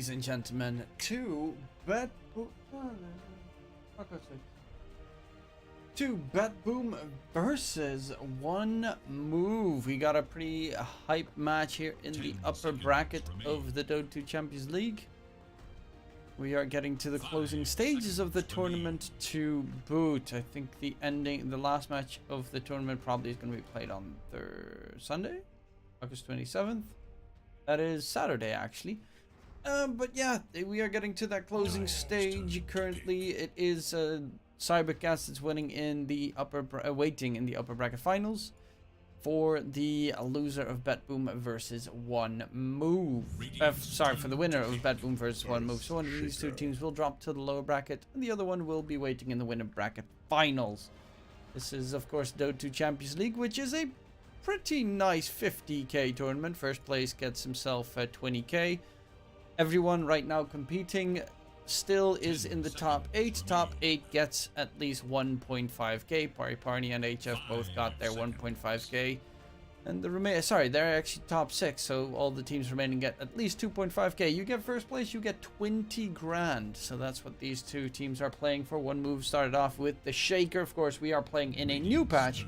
ladies and gentlemen, to Betboom versus One Move. We got a pretty hype match here in the upper bracket of the Dota Champions League. We are getting to the closing stages of the tournament to boot. I think the last match of the tournament probably is going to be played on Sunday, August 27th. That is Saturday, actually. But yeah, we are getting to that closing stage. Currently, it is Cybercast that's winning in the waiting in the upper bracket finals for the loser of Betboom versus One Move. Sorry, for the winner of Betboom versus One Move. So one of these two teams will drop to the lower bracket, and the other one will be waiting in the winner bracket finals. This is, of course, Dota Champions League, which is a pretty nice 50k tournament. First place gets himself 20k. Everyone right now competing still is in the top 8. Top 8 gets at least 1.5k. Party and HF both got their 1.5k. And the they're actually top 6, so all the teams remaining get at least 2.5k. You get first place, you get 20 grand. So that's what these two teams are playing for. One Move started off with the Shaker. Of course, we are playing in a new patch.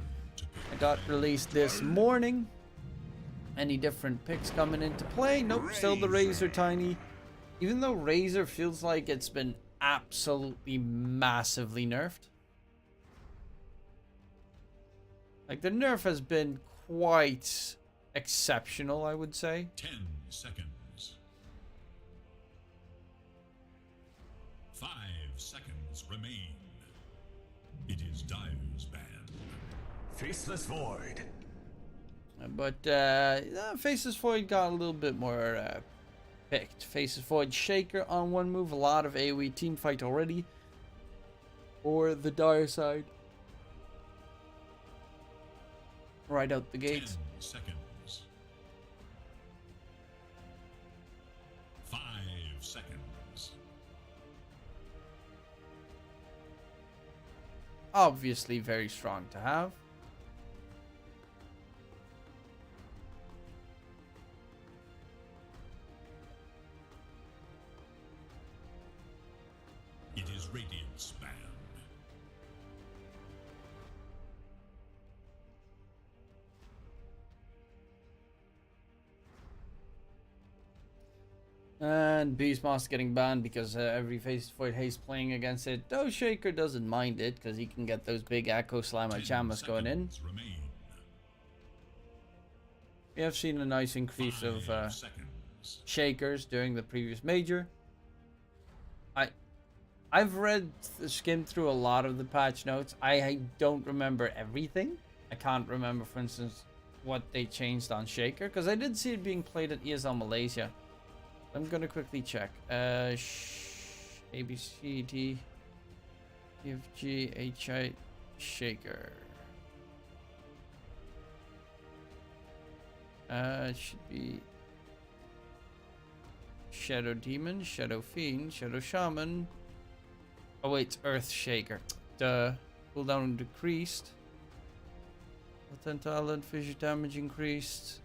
It got released this morning. Any different picks coming into play? Nope, still the Razor Tiny. Even though Razor feels like it's been absolutely massively nerfed. Like, the nerf has been quite exceptional, I would say. 10 seconds. 5 seconds remain. It is Dire's ban. Faceless Void. But Faceless Void got a little bit more picked. Faceless Void Shaker on One Move. A lot of AoE team fight already. Or the Dire side. Right out the gate. 10 seconds. 5 seconds. Obviously very strong to have. It is Radiant's ban. And Beastmaster getting banned because every Faceless Void hates playing against it. Though Shaker doesn't mind it because he can get those big Echo Slammer Chamas going in. Remain. We have seen a nice increase 5 of seconds. Shakers during the previous major. I've skimmed through a lot of the patch notes. I don't remember everything. I can't remember, for instance, what they changed on Shaker, because I did see it being played at ESL Malaysia. I'm gonna quickly check. A, B, C, D, E, F, G, H, I, Shaker. It should be Shadow Demon, Shadow Fiend, Shadow Shaman. Oh wait, it's Earth Shaker. The cooldown decreased. Latent talent, fissure damage increased.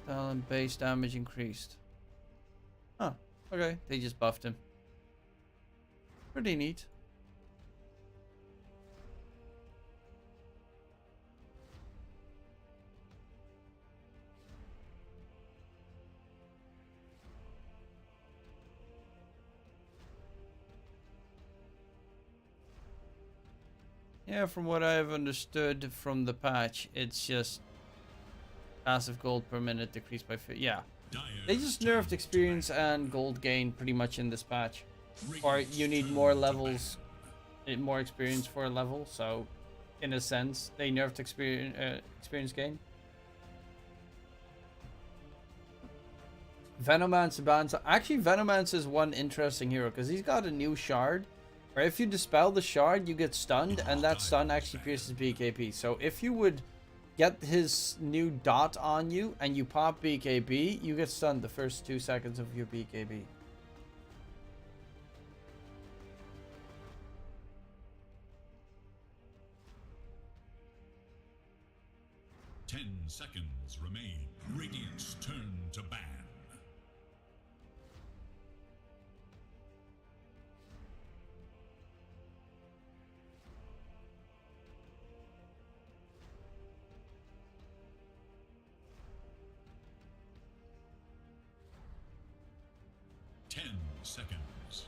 Talent base damage increased. Huh, okay, they just buffed him. Pretty neat. Yeah, from what I've understood from the patch, it's just passive gold per minute decreased by 50. Yeah, they just nerfed experience and gold gain pretty much in this patch. Or you need more levels, more experience for a level. So, in a sense, they nerfed experience gain. Venomance bans. Actually, Venomance is one interesting hero because he's got a new shard. Or if you dispel the shard, you get stunned, and that stun actually pierces BKB. So if you would get his new dot on you and you pop BKB, you get stunned the first 2 seconds of your BKB. Seconds remain. Radiant's turn to ban. seconds.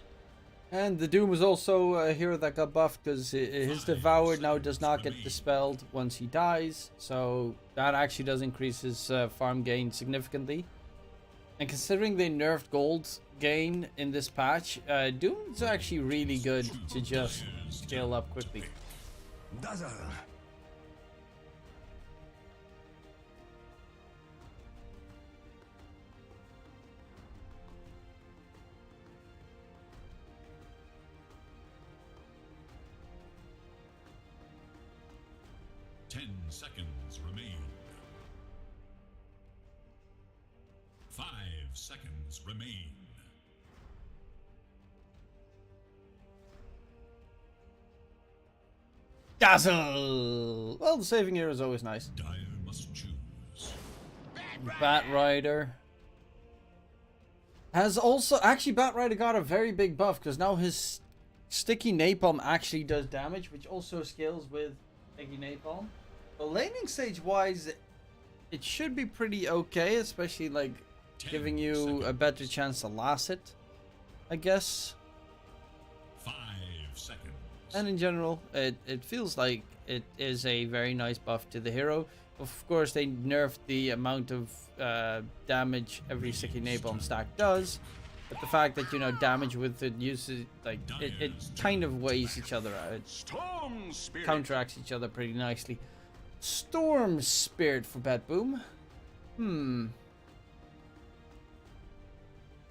And the Doom is also a hero that got buffed because his 5 Devoured now does seconds not get remain. dispelled once he dies. So that actually does increase his farm gain significantly. And considering they nerfed gold gain in this patch, Doom's actually really good to just scale up quickly. Dazzle. 10 seconds remain. 5 seconds remain. Dazzle! Well, the saving here is always nice. Dire must choose. Bat Rider has also... Actually, Bat Rider got a very big buff because now his sticky napalm actually does damage, which also scales with sticky napalm. But laning stage wise, it should be pretty okay, especially like giving you a better chance to last it, I guess. 5 seconds. And in general, it feels like it is a very nice buff to the hero. Of course, they nerfed the amount of damage every sticky napalm stack does. But the fact that, you know, damage with it uses, like, it kind of weighs each other out. It Storm Spirit. counteracts each other pretty nicely. Storm Spirit for Betboom.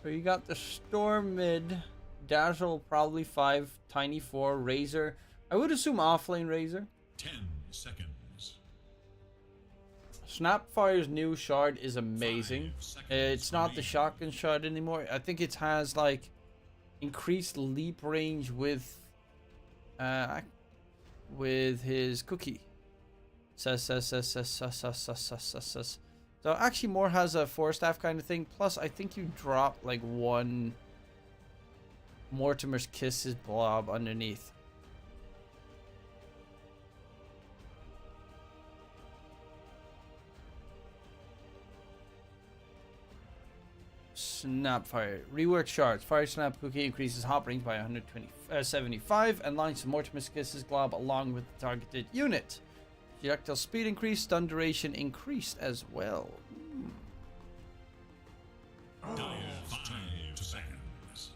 So you got the Storm mid. Dazzle probably 5. Tiny 4. Razor. I would assume offlane Razor. 10 seconds. Snapfire's new shard is amazing. 5 seconds It's not the remain. shotgun shard anymore. I think it has like increased leap range with his cookie. So actually more has a 4-staff kind of thing. Plus I think you drop like one Mortimer's Kisses blob underneath. Snapfire. Rework shards. Fire Snap Cookie increases hop range by 175 and launches Mortimer's Kisses glob along with the targeted unit. Projectile speed increased, stun duration increased as well. Dire 5 seconds.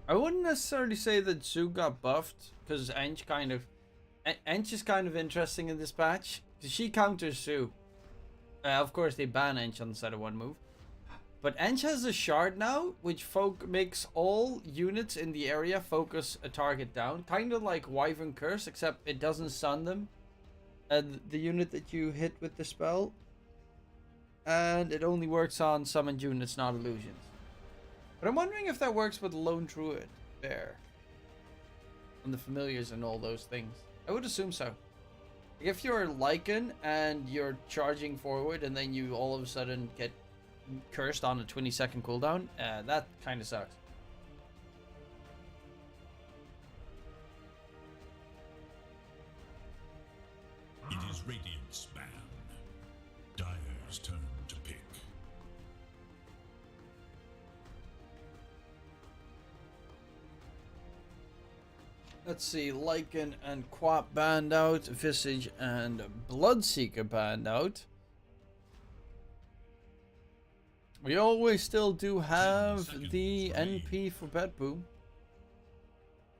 I wouldn't necessarily say that Zoo got buffed because ENG is kind of interesting in this patch because she counters Zoo. Of course, they ban ENG on the side of one move. But ENG has a shard now, which makes all units in the area focus a target down. Kind of like Wyvern Curse, except it doesn't stun them. The unit that you hit with the spell. And it only works on summoned units, not illusions. But I'm wondering if that works with Lone Druid Bear. And the familiars and all those things. I would assume so. If you're Lycan and you're charging forward and then you all of a sudden get cursed on a 20-second cooldown, that kind of sucks. It is Radiant's ban. Dire's turn to pick. Let's see, Lycan and Quap banned out, Visage and Bloodseeker banned out. We always still do have the NP for Betboom.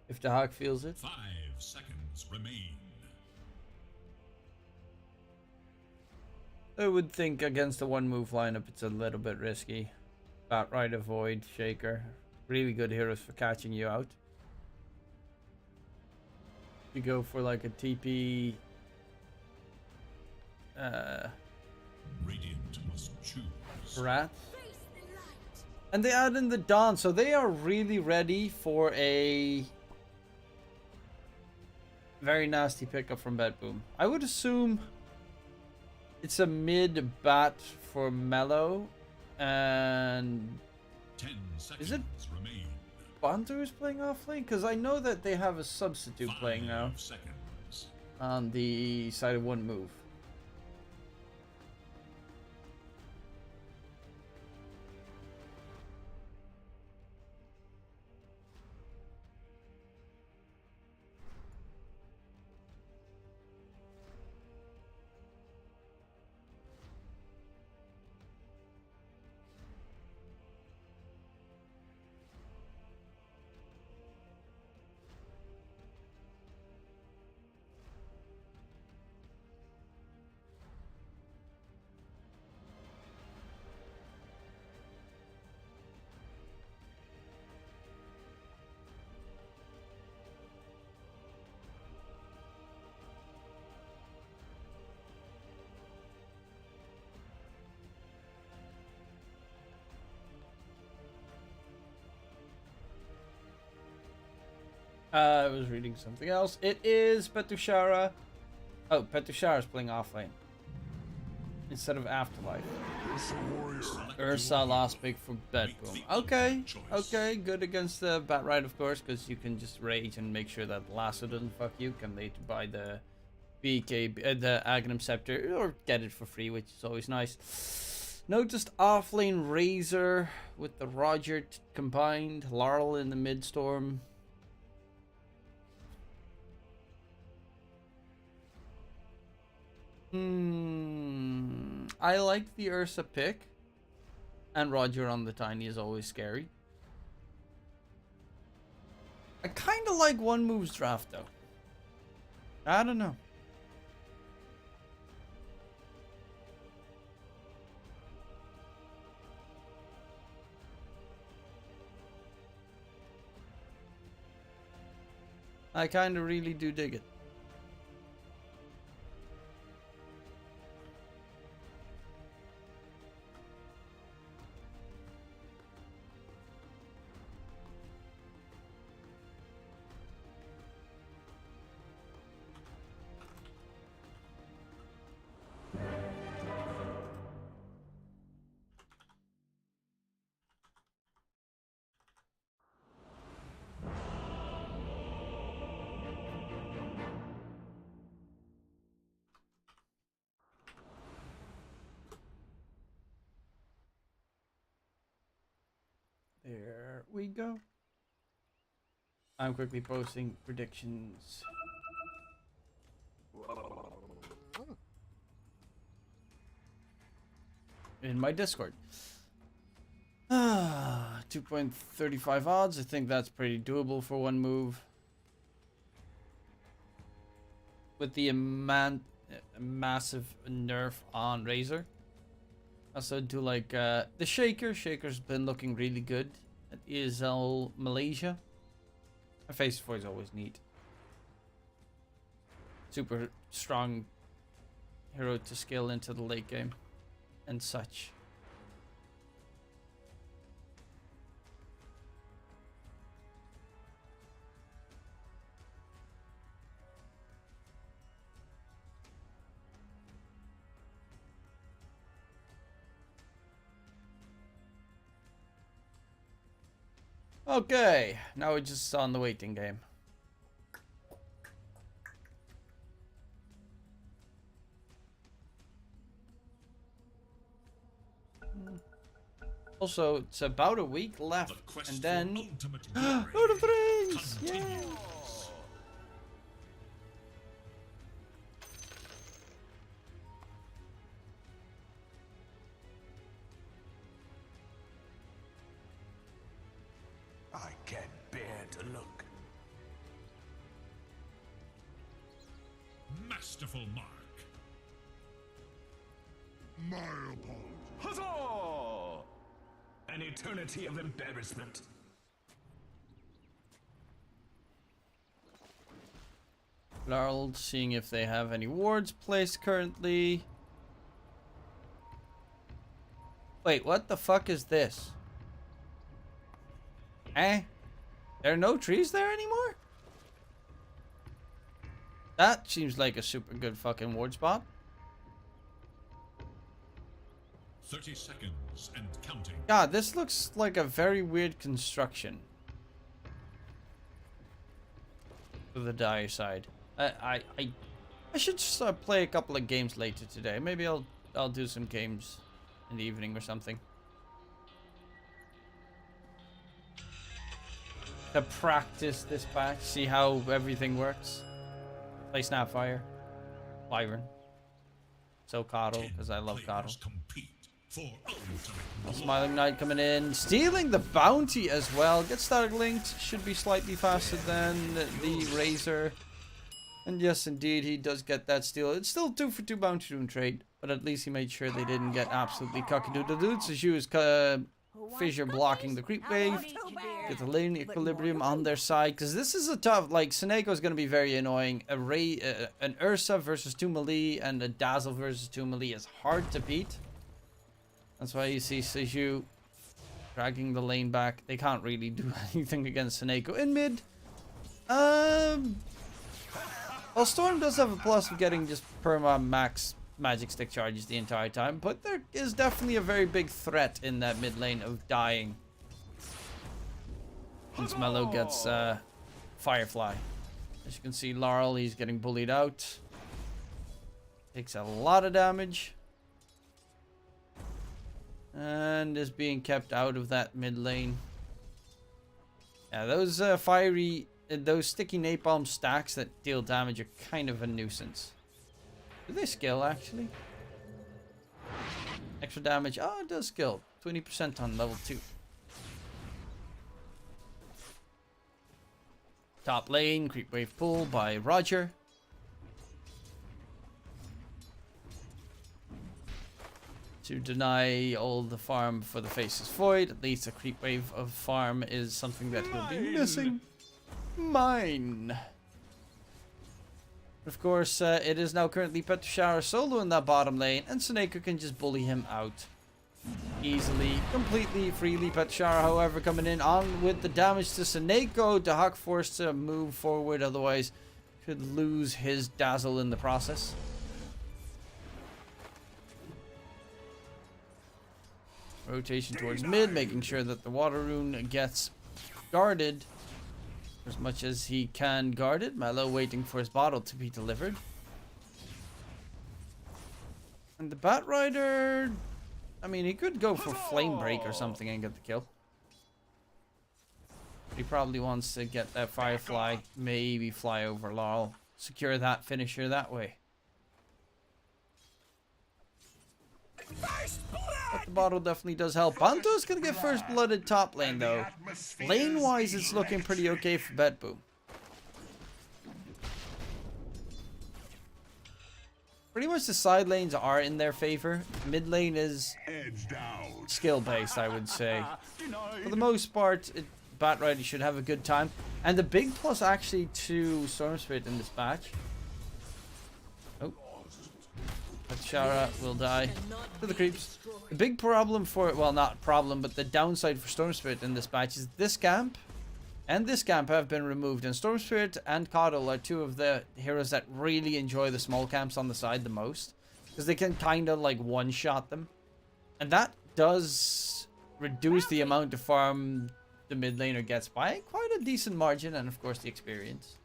If the hack feels it. 5 seconds remain. I would think against the one move lineup it's a little bit risky. Bat Rider, Void, Shaker. Really good heroes for catching you out. You go for like a TP. Radiant must choose. Rat. And they add in the Dawn, so they are really ready for a very nasty pickup from Betboom. I would assume it's a mid bat for Mellow, and 10 seconds Is it- remain. Bantu is playing offlane? Because I know that they have a substitute 5 playing now seconds. on the side of one move. I was reading something else. It is Petushara. Oh, Petushara is playing offlane instead of Afterlife. Ursa last pick for Betboom. Okay, okay, good against the Batright, of course, because you can just rage and make sure that Lasso doesn't fuck you. Can later buy the BK, the Aghanim Scepter, or get it for free, which is always nice. Noticed offlane Razor with the Roger combined. Laurel in the midstorm. I like the Ursa pick. And Roger on the Tiny is always scary. I kind of like one moves draft though. I don't know. I kind of really do dig it. There we go. I'm quickly posting predictions. In my Discord. 2.35 odds. I think that's pretty doable for one move. With the massive nerf on Razor. Also do like the Shaker. Shaker's been looking really good at ESL Malaysia. My face for is always neat. Super strong hero to scale into the late game and such. Okay, now we're just on the waiting game. Also, it's about a week left, and then Lord of the Rings! Yeah. I can't bear to look. Masterful mark. Huzzah! An eternity of embarrassment. Laurel seeing if they have any wards placed currently. Wait, what the fuck is this? Eh? There are no trees there anymore? That seems like a super good fucking ward spot. 30 seconds and counting. God, this looks like a very weird construction. To the dire side. I should just play a couple of games later today. Maybe I'll do some games in the evening or something. To practice this patch, see how everything works. Play Snapfire, Byron, so Coddle because I love Coddle. Smiling Knight coming in, stealing the bounty as well. Get started linked, should be slightly faster than the Razor. And yes, indeed, he does get that steal. It's still 2 for 2 bounty rune trade, but at least he made sure they didn't get absolutely cock-a-doodle-doo. So she was Fissure blocking the creep wave. Get the lane equilibrium on their side, because this is a tough, like, Seneko is going to be very annoying. An Ursa versus 2 melee and a Dazzle versus 2 melee is hard to beat. That's why you see Seju dragging the lane back. They can't really do anything against Seneko in mid. Well, Storm does have a plus of getting just perma max magic stick charges the entire time, but there is definitely a very big threat in that mid lane of dying. Once Mellow gets Firefly. As you can see, Laurel, he's getting bullied out. Takes a lot of damage. And is being kept out of that mid lane. Yeah, those those sticky napalm stacks that deal damage are kind of a nuisance. Do they skill, actually? Extra damage. Oh, it does skill. 20% on level 2. Top lane, creep wave pull by Roger. To deny all the farm for the Faceless Void. At least a creep wave of farm is something that he'll be missing. Mine. Of course, it is now currently Petrushara solo in that bottom lane, and Seneko can just bully him out. Easily, completely, freely. Petrushara, however, coming in on with the damage to Seneko. Dahak forced to move forward, otherwise could lose his dazzle in the process. Rotation towards mid, making sure that the water rune gets guarded as much as he can guard it. Mellow waiting for his bottle to be delivered. And the Bat Rider, I mean, he could go for Flame Break or something and get the kill. He probably wants to get that Firefly, maybe fly over Laurel, secure that finisher that way. But the bottle definitely does help. Banto's gonna get first blooded top lane though. Lane wise, it's looking pretty okay for Betboom. Pretty much the side lanes are in their favor. Mid lane is skill based, I would say. For the most part, Bat Rider should have a good time. And the big plus actually to Storm Spirit in this batch. Oh. Shara will die to the creeps. The big problem for, well, not problem, but the downside for Storm Spirit in this batch is this camp and this camp have been removed. And Storm Spirit and Coddle are two of the heroes that really enjoy the small camps on the side the most. Because they can kind of like one-shot them. And that does reduce the amount of farm the mid laner gets by quite a decent margin. And of course the experience.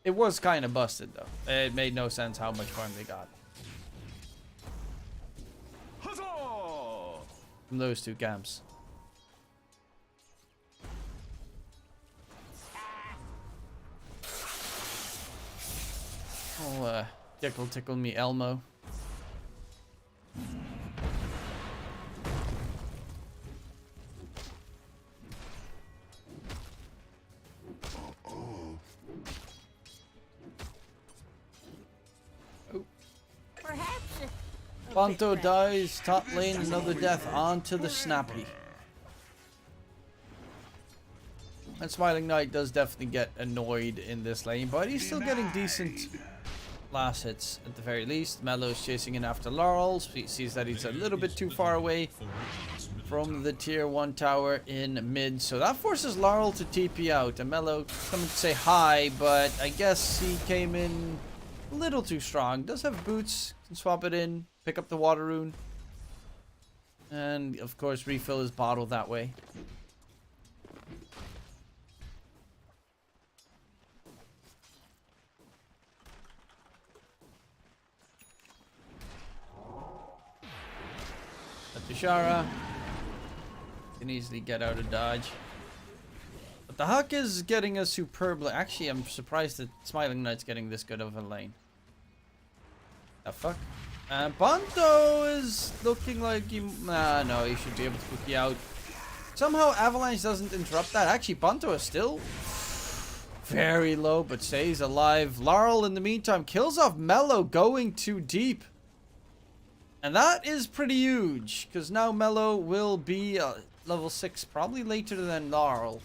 It was kind of busted though. It made no sense how much farm they got from those two camps. Oh, tickle me Elmo. Banto dies, top lane, another death onto the Snappy. And Smiling Knight does definitely get annoyed in this lane, but he's still getting decent last hits at the very least. Mellow's chasing in after Laurel, sees that he's a little bit too far away from the tier 1 tower in mid, so that forces Laurel to TP out. And Mellow coming to say hi, but I guess he came in a little too strong. Does have boots, can swap it in. Pick up the water rune. And, of course, refill his bottle that way. Tushara can easily get out of dodge. But the Huck is getting a superb... Actually, I'm surprised that Smiling Knight's getting this good of a lane. The fuck? And Banto is looking like he... Nah, no, he should be able to cookie out. Somehow Avalanche doesn't interrupt that. Actually, Banto is still very low, but stays alive. Laurel, in the meantime, kills off Mellow, going too deep. And that is pretty huge, because now Mellow will be level 6, probably later than Laurel.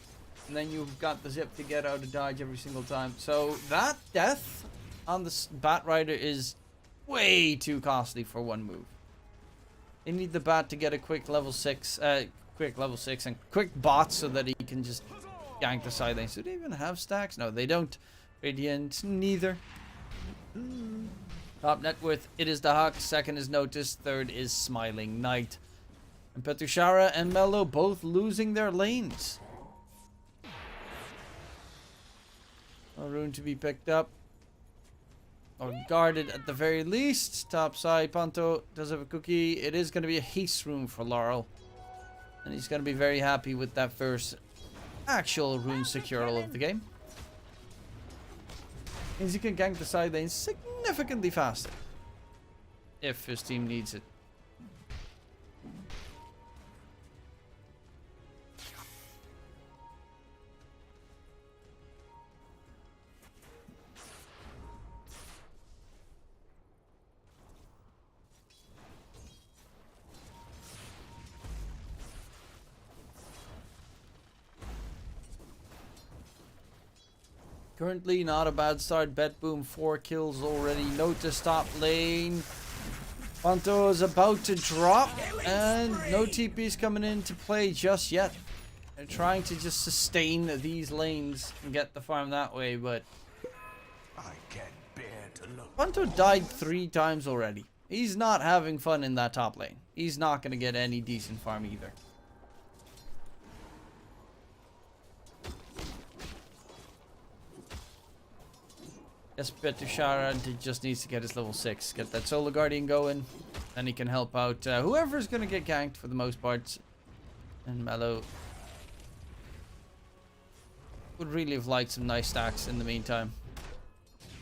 And then you've got the zip to get out of dodge every single time. So that death on the Bat Rider is way too costly for one move. They need the Bat to get a quick level 6 and quick bot so that he can just gank the side lanes. Do they even have stacks? No, they don't. Radiant, neither. Top net worth, it is the Hawk. Second is Notice. Third is Smiling Knight. And Petushara and Mello both losing their lanes. A rune to be picked up. Or guarded at the very least. Top side, Panto does have a cookie. It is going to be a haste rune for Laurel. And he's going to be very happy with that first actual rune secural of the game. Means he can gank the side lanes significantly faster. If his team needs it. Currently not a bad start. Betboom 4 kills already. Notice top lane. Panto is about to drop and no TP's coming into play just yet. They're trying to just sustain these lanes and get the farm that way, but I can't bear to look. Panto died 3 times already. He's not having fun in that top lane. He's not going to get any decent farm either. Yes, Petushara just needs to get his level 6. Get that Solar Guardian going. Then he can help out whoever's going to get ganked for the most part. And Mello would really have liked some nice stacks in the meantime.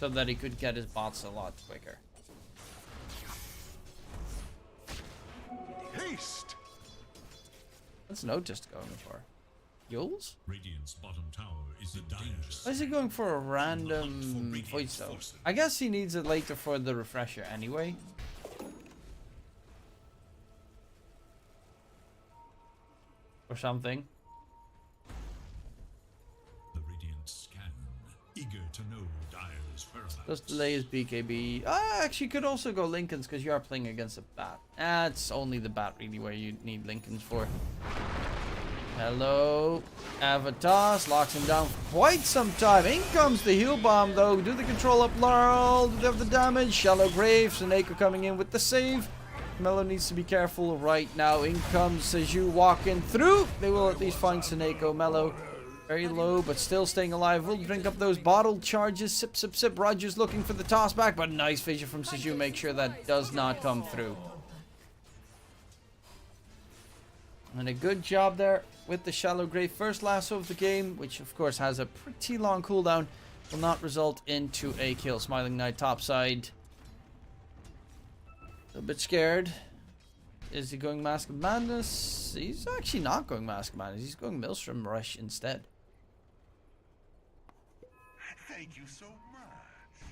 So that he could get his bots a lot quicker. Haste! What's Notice going for? Yules? Radiant's bottom tower is in danger. Why is he going for a random voice though? I guess he needs it later for the refresher anyway. Or something. The Radiant scan, eager to know Dire's whereabouts. Just delay his BKB. Actually, could also go Lincolns because you are playing against a bat. It's only the bat really where you need Lincolns for. Hello. Avatar locks him down for quite some time. In comes the heal bomb though. Do the control up Laurel. Do they have the damage? Shallow Grave. Seneko coming in with the save. Mello needs to be careful right now. In comes Seju walking through. They will at least find Seneko. Mello very low, but still staying alive. Will drink up those bottle charges. Sip, sip, sip. Rogers looking for the toss back, but nice vision from Seju. Make sure that does not come through. And a good job there with the Shallow Grave. First lasso of the game, which of course has a pretty long cooldown, will not result into a kill. Smiling Knight topside. A bit scared. Is he going Mask of Madness? He's actually not going Mask of Madness. He's going Maelstrom Rush instead. Thank you so much.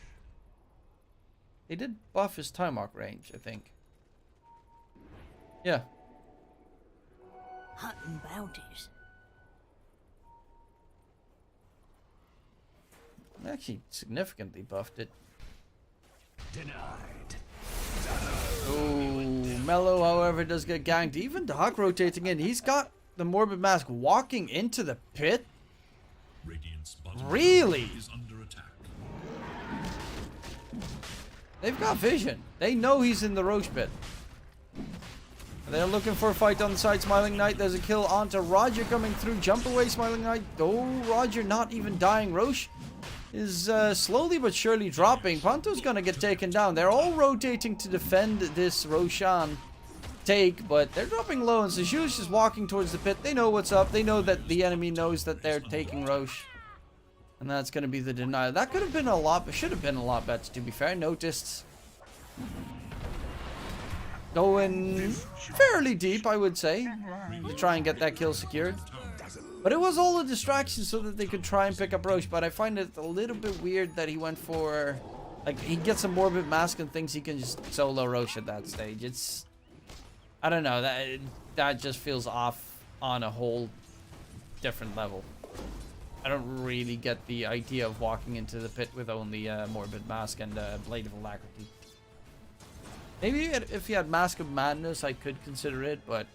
They did buff his time arc range, I think. Yeah. Hunting bounties. Actually, significantly buffed it. Denied. Oh, Mello, however, does get ganked. Even Dog rotating in. He's got the Morbid Mask walking into the pit. Radiant's bottom Really? tower is under attack. They've got vision. They know he's in the Roche pit. They're looking for a fight on the side. Smiling Knight. There's a kill onto Roger coming through. Jump away, Smiling Knight. Oh, Roger not even dying. Roche is slowly but surely dropping. Panto's going to get taken down. They're all rotating to defend this Roshan take, but they're dropping low. And Seju's just walking towards the pit. They know what's up. They know that the enemy knows that they're taking Roche. And that's going to be the denial. That could have been a lot, but should have been a lot better, to be fair. Noticed. Going fairly deep, I would say, to try and get that kill secured. But it was all a distraction so that they could try and pick up Roche. But I find it a little bit weird that he went for... Like, he gets a Morbid Mask and thinks he can just solo Roche at that stage. It's... I don't know, that just feels off on a whole different level. I don't really get the idea of walking into the pit with only Morbid Mask and Blade of Alacrity. Maybe if he had Mask of Madness, I could consider it, but...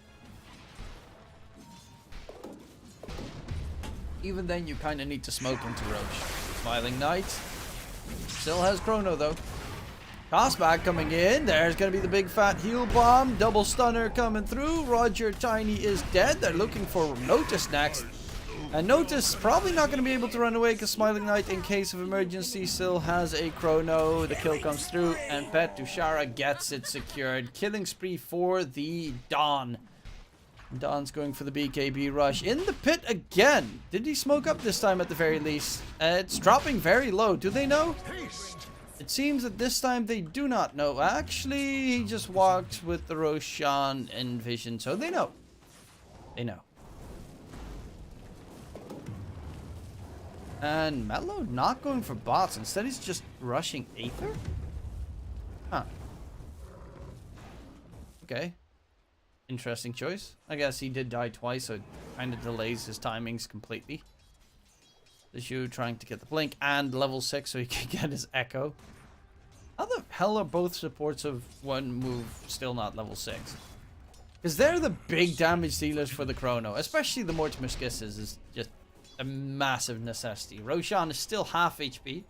Even then, you kind of need to smoke into Roche. Smiling Knight. Still has Chrono, though. Cosback coming in. There's going to be the big fat heal bomb. Double stunner coming through. Roger Tiny is dead. They're looking for Notice next. And Notice probably not going to be able to run away because Smiling Knight, in case of emergency, still has a Chrono. The kill comes through and Bet2CL gets it secured. Killing spree for the Dawn. Dawn's going for the BKB rush. In the pit again. Did he smoke up this time at the very least? It's dropping very low. Do they know? It seems that this time they do not know. Actually, he just walks with the Roshan in vision, so they know. They know. And Mello not going for bots. Instead, he's just rushing Aether? Huh. Okay. Interesting choice. I guess he did die twice, so it kind of delays his timings completely. The Zhu trying to get the blink and level 6 so he can get his echo. How the hell are both supports of one move still not level 6? Because they're the big damage dealers for the Chrono. Especially the Mortimer's Kisses is just a massive necessity. Roshan is still half HP.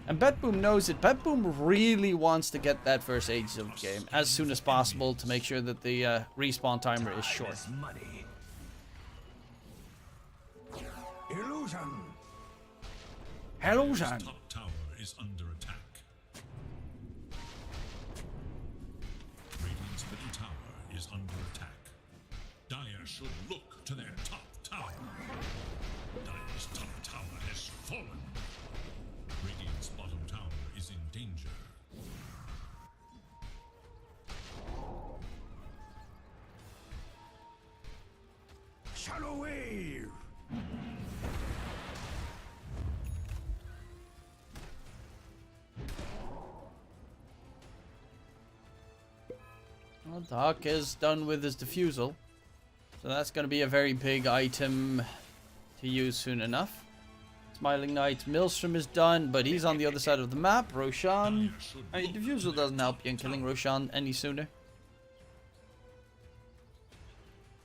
And Betboom knows it. Betboom really wants to get that first age of the game as soon as possible to make sure that the respawn timer is short. Illusion. Illusion. Top tower is under attack. Radiant's middle tower is under attack. Dire should look to their top tower. Dire's top tower has fallen. Radiant's bottom tower is in danger. Shadow wave. Well, Doc is done with his diffusal. So that's going to be a very big item to use soon enough. Smiling Knight, Maelstrom is done, but he's on the other side of the map. Roshan. I mean, diffusal doesn't help you in killing Roshan any sooner.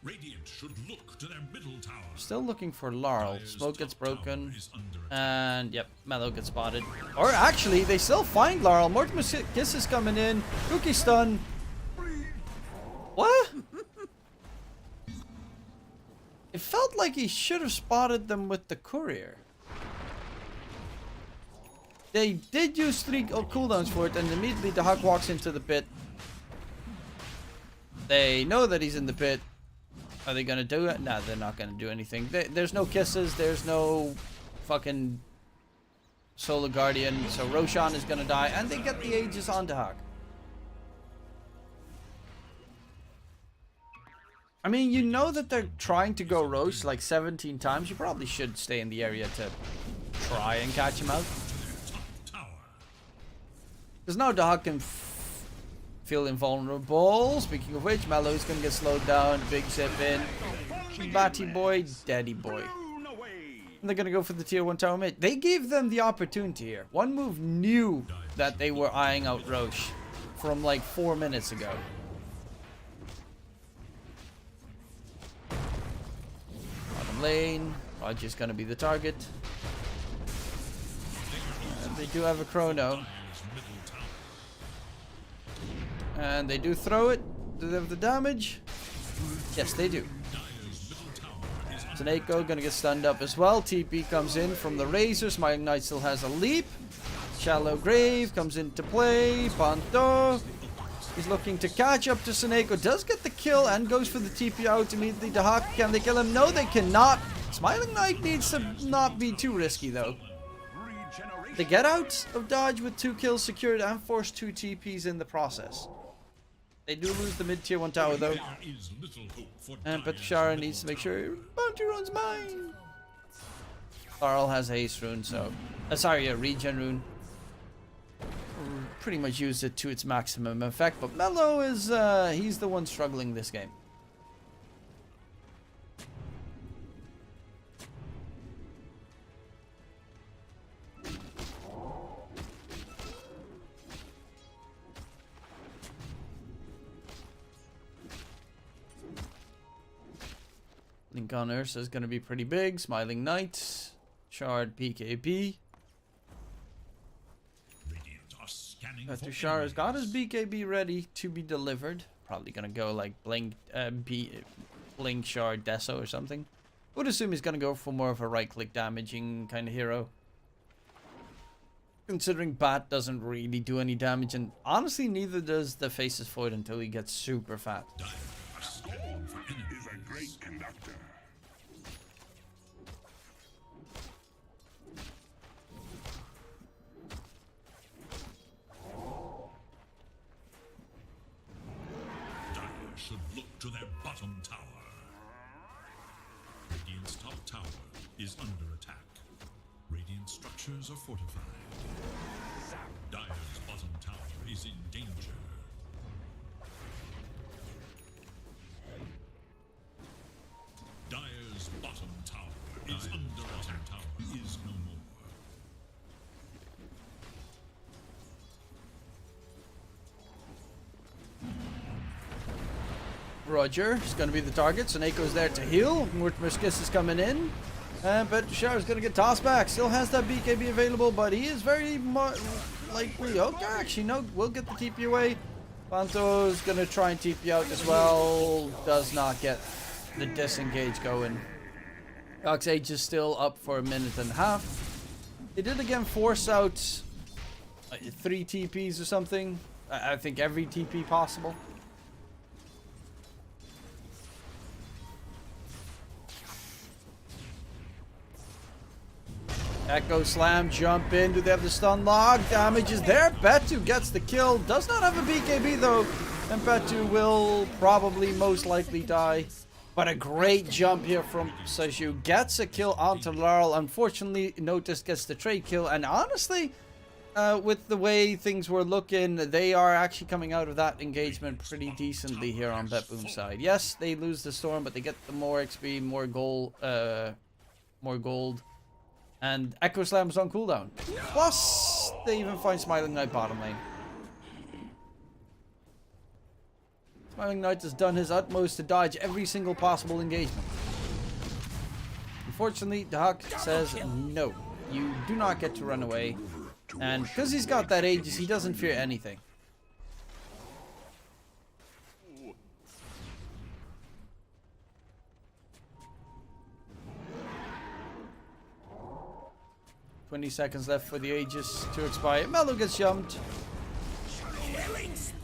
Radiant should look to their middle tower. Still looking for Laurel. Dire's Smoke gets top tower broken. is under attack. And, yep, Mello gets spotted. Or actually, they still find Laurel. Mortimer's Kiss is coming in. Cookie stun. What? It felt like he should have spotted them with the courier. They did use 3 cooldowns for it, and immediately the Hawk walks into the pit. They know that he's in the pit. Are they gonna do it? No, they're not gonna do anything. There's no kisses. There's no fucking Solar Guardian. So Roshan is gonna die, and they get the Aegis onto Hawk. I mean, you know that they're trying to go Roche like 17 times. You probably should stay in the area to try and catch him out. Because now Dog can feel invulnerable. Speaking of which, Mello is going to get slowed down. Big zip in. Batty boy, daddy boy. And they're going to go for the tier 1 tower mid. They gave them the opportunity here. One move knew that they were eyeing out Roche from like 4 minutes ago. Bottom lane. Roger's going to be the target. And they do have a Chrono. And they do throw it. Do they have the damage? Yes, they do. Seneko gonna get stunned up as well. TP comes in from the Razor. Smiling Knight still has a leap. Shallow Grave comes into play. Panto is looking to catch up to Seneko. Does get the kill and goes for the TP out immediately to Hawk. Can they kill him? No, they cannot. Smiling Knight needs to not be too risky though. They get out of dodge with 2 kills secured and force 2 TPs in the process. They do lose the mid-tier 1 tower though. And Bet2CL needs to make sure bounty rune's mine. Carl has haste rune, so regen rune. Pretty much used it to its maximum effect, but Mello is he's the one struggling this game. Link on Ursa is going to be pretty big. Smiling Knight. Shard PKB. Tushar's got his BKB ready to be delivered. Probably going to go like Blink Shard Deso or something. Would assume he's going to go for more of a right-click damaging kind of hero. Considering Bat doesn't really do any damage, and honestly neither does the Faceless Void until he gets super fat. Is a great conductor. Should look to their bottom tower. Radiant's top tower is under attack. Radiant structures are fortified. Dire's bottom tower is in danger. Dire's bottom tower is under attack. Tower is no more. Roger is going to be the target, so Nako's there to heal. Mortimerskis is coming in. But Tushar is going to get tossed back. Still has that BKB available, but he is very likely. Okay, actually, no, we'll get the TP away. Panto's going to try and TP out as well. Does not get the disengage going. Oxage is still up for a minute and a half. They did again force out 3 TPs or something. I think every TP possible. Echo Slam, jump in. Do they have the stun lock? Damage is there. Betu gets the kill. Does not have a BKB though. And Betu will probably most likely die. But a great jump here from Saju. Gets a kill onto Laurel. Unfortunately, Notice gets the trade kill. And honestly, with the way things were looking, they are actually coming out of that engagement pretty decently here on Betboom's side. Yes, they lose the Storm, but they get the more XP, more gold. And Echo Slam is on cooldown. Plus, they even find Smiling Knight bottom lane. Smiling Knight has done his utmost to dodge every single possible engagement. Unfortunately, Dahak says no. You do not get to run away. And because he's got that Aegis, he doesn't fear anything. "20 seconds left for the Aegis to expire." Mello gets jumped.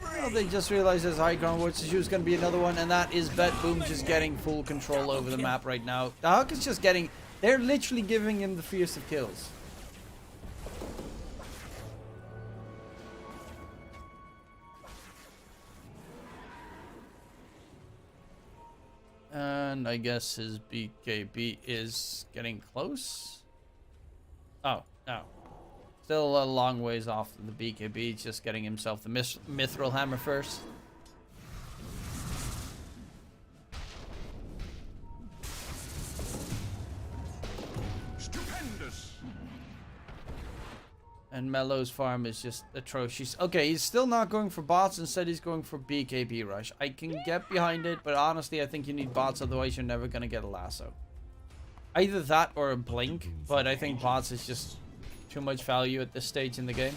Well, they just realized there's high ground ward, so she was going to be another one, and that is Betboom just getting full control over the map right now. The Hawk is just getting... They're literally giving him the fierce of kills. And I guess his BKB is getting close. Oh, no. Still a long ways off the BKB. He's just getting himself the Mithril Hammer first. Stupendous. And Mello's farm is just atrocious. Okay, he's still not going for bots. Instead, he's going for BKB rush. I can get behind it, but honestly, I think you need bots. Otherwise, you're never going to get a lasso. Either that or a blink, but I think bots is just too much value at this stage in the game.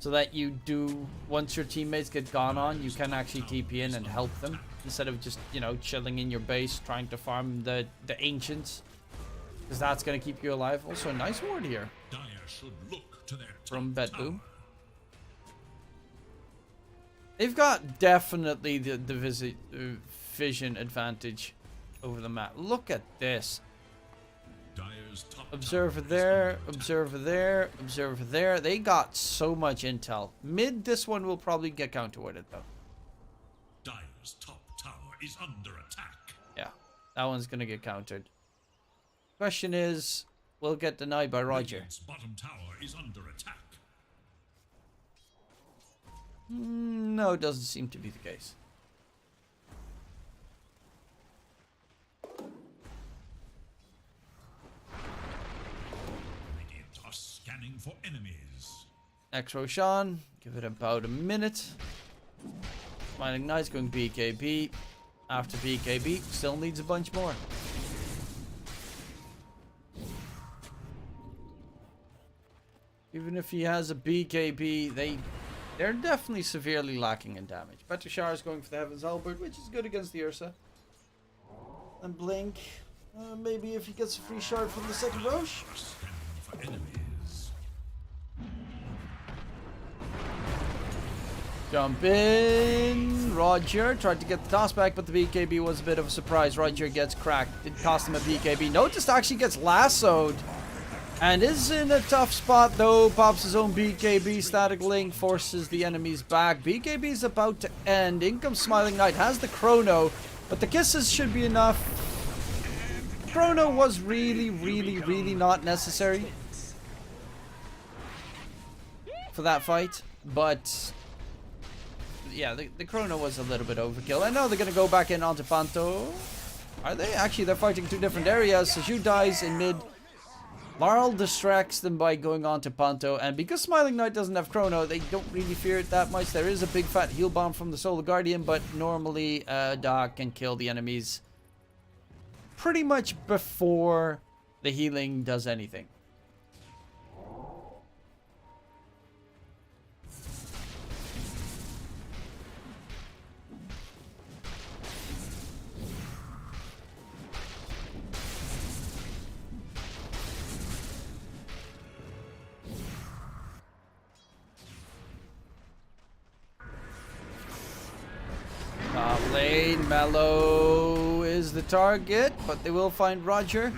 So that you do, once your teammates get gone on, you can actually TP in and help them. Instead of just, you know, chilling in your base, trying to farm the Ancients. Because that's going to keep you alive. Also, a nice ward here from Betboom. They've got definitely the vision advantage over the map. Look at this. Observer there, observer there, observer there. They got so much intel. Mid, this one will probably get counter-warded though. Dire's top tower is under attack. Yeah, that one's gonna get countered. Question is, will it get denied by Roger? Bottom tower is under attack. No, it doesn't seem to be the case. Scanning for enemies. Next Roshan, give it about a minute. Smiling Knight's going BKB. after BKB. Still needs a bunch more. Even if he has a BKB, they're definitely severely lacking in damage. Petrushar is going for the Heaven's Halberd, which is good against the Ursa. And Blink, maybe if he gets a free shard from the second Roche. Jump in. Roger tried to get the toss back, but the BKB was a bit of a surprise. Roger gets cracked. Didn't cost him a BKB. Noticed actually gets lassoed. And is in a tough spot though. Pops his own BKB. Static Link forces the enemies back. BKB is about to end. In comes Smiling Knight. Has the Chrono. But the kisses should be enough. Chrono was really not necessary for that fight. But yeah, the Chrono was a little bit overkill. I know they're going to go back in onto Panto. Are they? Actually, they're fighting two different areas. Seju dies in mid. Larl distracts them by going on to Panto, and because Smiling Knight doesn't have Chrono, they don't really fear it that much. There is a big fat heal bomb from the Solar Guardian, but normally Doc can kill the enemies pretty much before the healing does anything. Top lane, Mellow is the target, but they will find Roger.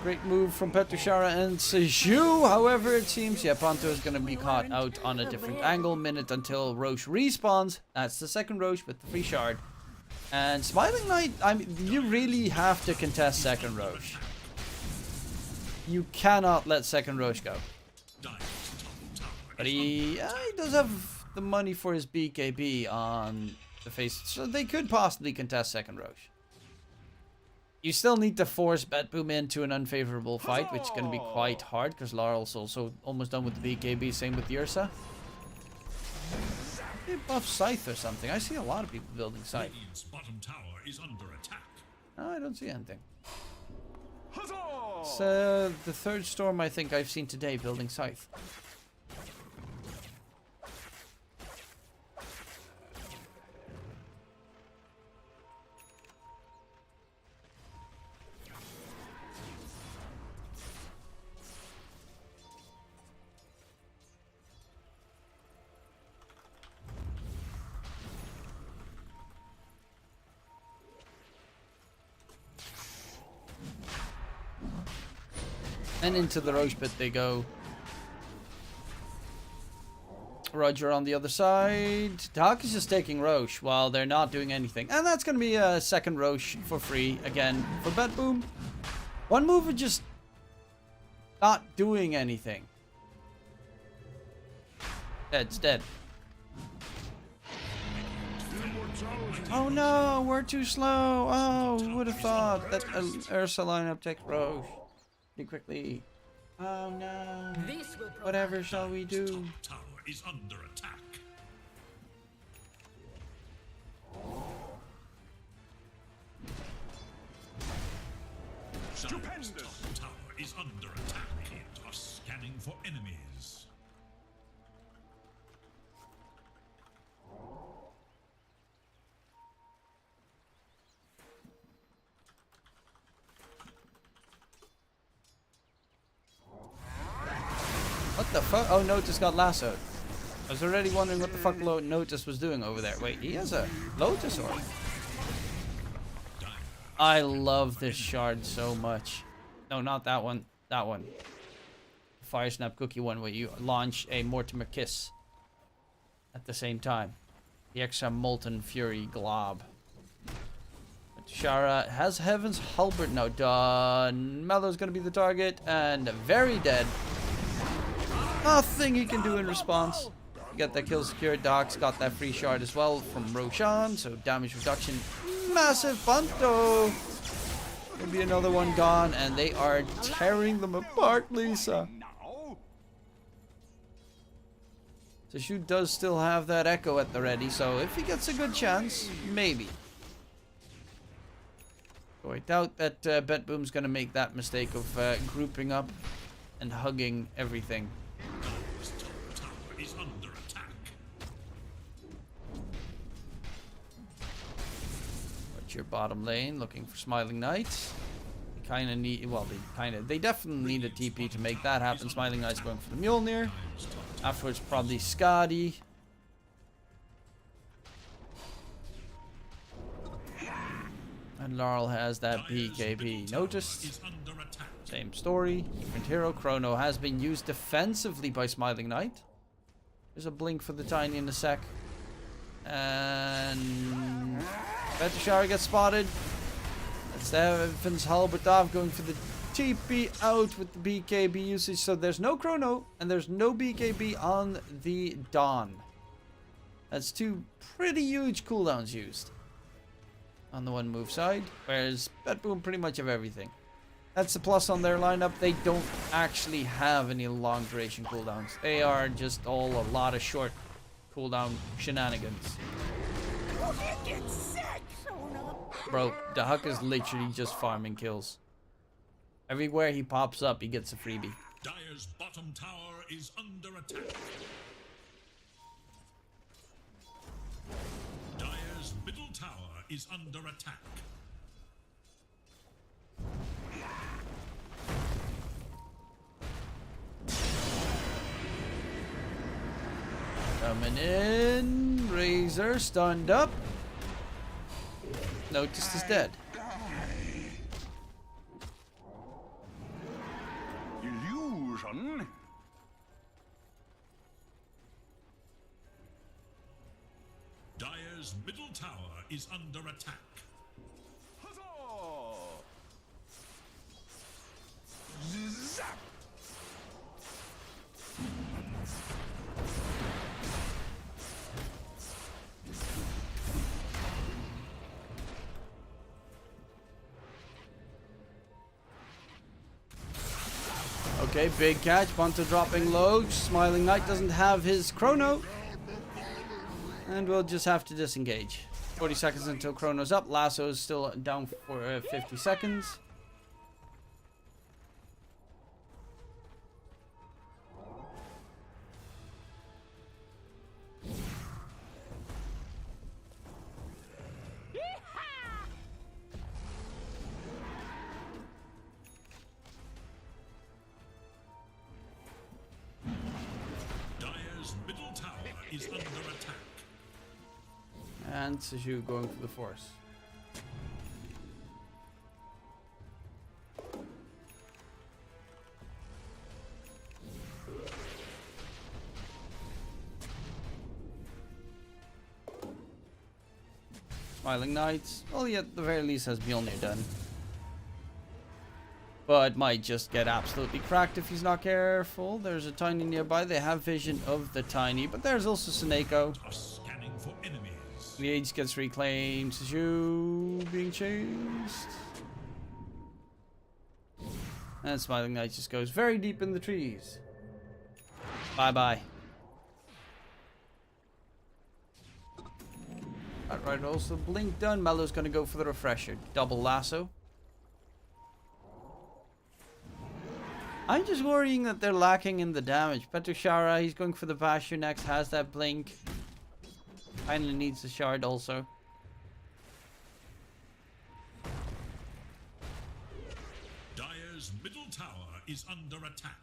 Great move from Petrushara and Seju. However, it seems, yeah, Panto is going to be caught out on a different angle. Minute until Roche respawns. That's the second Roche with the free shard. And Smiling Knight, I mean, you really have to contest second Roche. You cannot let second Roche go. But he does have the money for his BKB on the face, so they could possibly contest second Roche. You still need to force Betboom into an unfavorable fight, which is going to be quite hard because Larl's also almost done with the BKB. Same with the Ursa. They buff Scythe or something. I see a lot of people building Scythe. Bottom tower is under attack. No, I don't see anything. It's the third storm I think I've seen today building Scythe. And into the Roche pit they go. Roger on the other side. Doc is just taking Roche while they're not doing anything. And that's going to be a second Roche for free again for Betboom. One move of just not doing anything. It's dead. Oh no, we're too slow. Oh, who would have thought that Ursa lineup takes Roche quickly. Oh no. Whatever shall we do? Tower is under attack. Stupendous. Tower is under attack. It are scanning for enemies. What the fuck? Oh, Notice got lassoed. I was already wondering what the fuck Notice was doing over there. Wait, he has a Lotus Orb. I love this shard so much. No, not that one. That one. Fire Snap Cookie one where you launch a Mortimer Kiss at the same time. The extra Molten Fury Glob. Shara has Heaven's Halberd now done. Mellow's gonna be the target and very dead. Nothing he can do in response. Get that kill secured. Doc's got that free shard as well from Roshan, so damage reduction. Massive Panto. Maybe another one gone, and they are tearing them apart, Lisa. Seju does still have that echo at the ready, so if he gets a good chance, maybe. So I doubt that Betboom's gonna make that mistake of grouping up and hugging everything. Dire's top tower is under attack. What's your bottom lane? Looking for Smiling Knight. They kind of need, well, they definitely need a TP to make that happen. Smiling Knight's going for the Mjolnir. Dire's top tower Afterwards, probably Skadi. And Laurel has that BKB. Noticed. is under attack. Same story. Different hero. Chrono has been used defensively by Smiling Knight. There's a blink for the Tiny in a sec. And Betishara gets spotted. That's Evans Halbertov going for the TP out with the BKB usage. So there's no Chrono and there's no BKB on the Dawn. That's two pretty huge cooldowns used on the one move side, whereas Betboom pretty much have everything. That's the plus on their lineup. They don't actually have any long duration cooldowns. They are just all a lot of short cooldown shenanigans. Bro, the Huck is literally just farming kills. Everywhere he pops up, he gets a freebie. Dire's bottom tower is under attack. Dire's middle tower is under attack. Coming in. Razor stunned up. Noticed is dead. Illusion? Dire's middle tower is under attack. Huzzah! Zap! Okay, big catch. Bunter dropping low. Smiling Knight doesn't have his Chrono. And we'll just have to disengage. 40 seconds until Chrono's up. Lasso is still down for 50 seconds. Dire's middle tower is under attack. And Seju going for the Force. Smiling Knights. Well, he at the very least has Mjolnir done. But might just get absolutely cracked if he's not careful. There's a Tiny nearby. They have vision of the Tiny. But there's also Suneko. Are scanning for enemies. The age gets reclaimed. Seju being chased. And Smiling Knight just goes very deep in the trees. Bye-bye. Alright, also blink done. Melo's gonna go for the refresher. Double lasso. I'm just worrying that they're lacking in the damage. Petushara, he's going for the Basher next, has that blink. Finally needs the shard also. Dire's middle tower is under attack.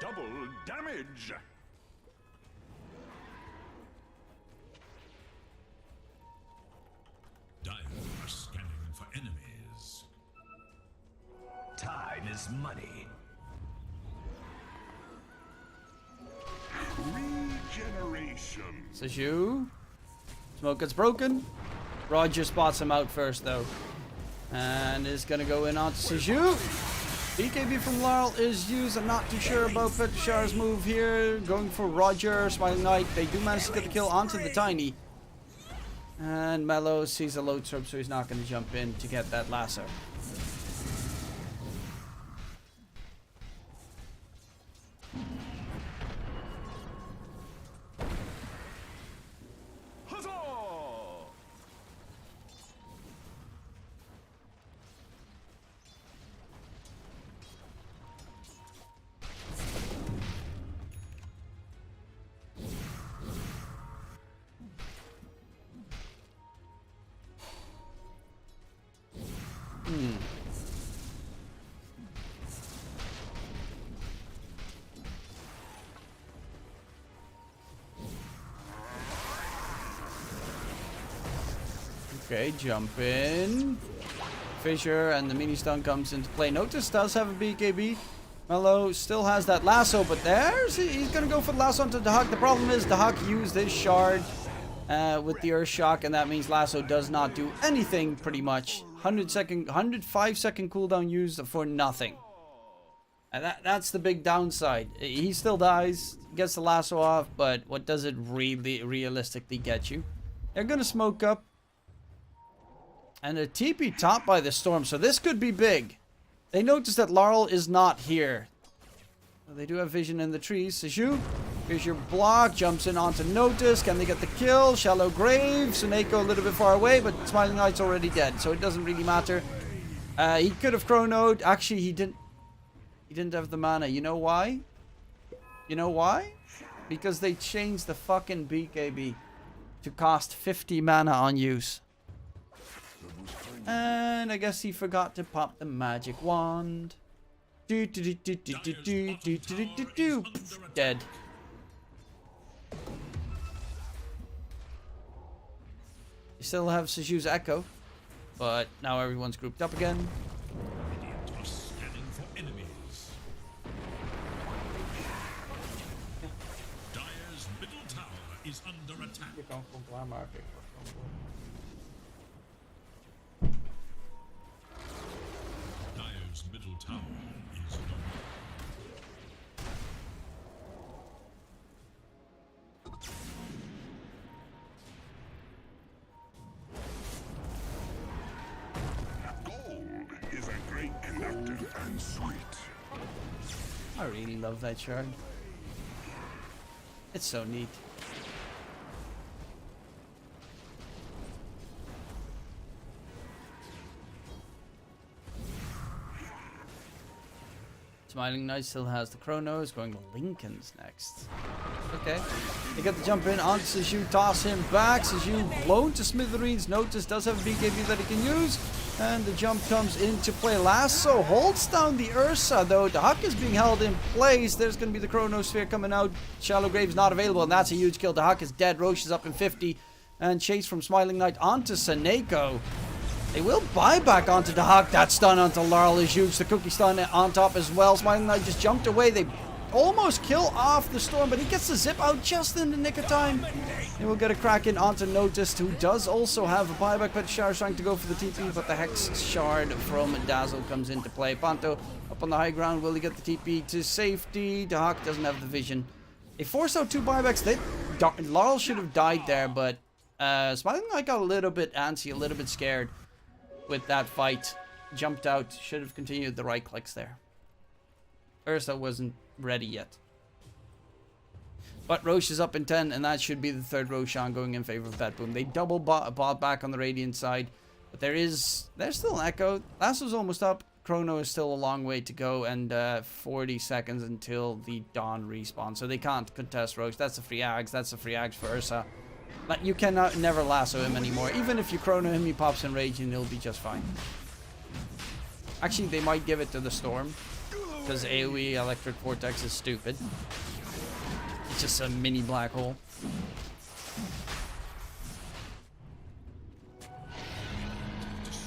Double damage! Dire are scanning for enemies. Time is money. Regeneration. Seju. Smoke gets broken. Roger spots him out first though. And is gonna go in onto Seju. BKB from Laurel is used. I'm not too sure about Petushara's move here. Going for Roger, Smiling Knight. They do manage to get the kill onto the Tiny. And Melo sees a load trip, so he's not going to jump in to get that lasso. Okay, jump in. Fissure and the mini stun comes into play. Notice does have a BKB. Mello still has that lasso, but he's gonna go for the lasso onto the Huck. The problem is the Huck used his shard with the Earth Shock, and that means lasso does not do anything pretty much. 105 second cooldown used for nothing. And that's the big downside. He still dies, gets the lasso off, but what does it really realistically get you? They're gonna smoke up. And a TP top by the storm, so this could be big. They notice that Laurel is not here. Well, they do have vision in the trees. Seju, here's your block, jumps in onto Notice. Can they get the kill? Shallow Grave, Suneko a little bit far away, but Smiling Knight's already dead, so it doesn't really matter. He could have chronoed. Actually, he didn't have the mana. You know why? You know why? Because they changed the fucking BKB to cost 50 mana on use. And I guess he forgot to pop the magic wand. Dead. You still have Seju's Echo, but now everyone's grouped up again. Radiant are scanning for enemies. Dire's middle tower is under attack. Dire's middle tower is low. Gold is a great conductor and sweet. I really love that shard. It's so neat. Smiling Knight still has the Chronos, going to Lincoln's next. Okay. They get the jump in onto Seju, toss him back. Seju blown to smithereens. Notice does have a BKB that he can use. And the jump comes into play. Lasso holds down the Ursa, though. The Huck is being held in place. There's going to be the Chronosphere coming out. Shallow Grave's not available, and that's a huge kill. The Huck is dead. Roche is up in 50. And chase from Smiling Knight onto Suneko. They will buy back onto the Huck. That stun onto Laurel is huge. The cookie stun on top as well. Smiling Knight just jumped away. They almost kill off the Storm, but he gets the zip out just in the nick of time. They will get a crack in onto Noticed, who does also have a buyback, but Shard trying to go for the TP, but the Hex Shard from Dazzle comes into play. Panto up on the high ground. Will he get the TP to safety? The Huck doesn't have the vision. They forced out two buybacks. Laurel should have died there, but Smiling Knight got a little bit antsy, a little bit scared with that fight. Jumped out. Should have continued the right clicks there. Ursa wasn't ready yet. But Roche is up in 10, and that should be the third Roshan going in favor of Betboom. They double bought back on the Radiant side, but there's still an Echo. Lasso's almost up. Chrono is still a long way to go, and 40 seconds until the Dawn respawn, so they can't contest Roche. That's a free Ags. That's a free Ags for Ursa. But you cannot never lasso him anymore. Even if you chrono him, he pops in rage and he'll be just fine. Actually, they might give it to the Storm, because AoE Electric Vortex is stupid. It's just a mini black hole.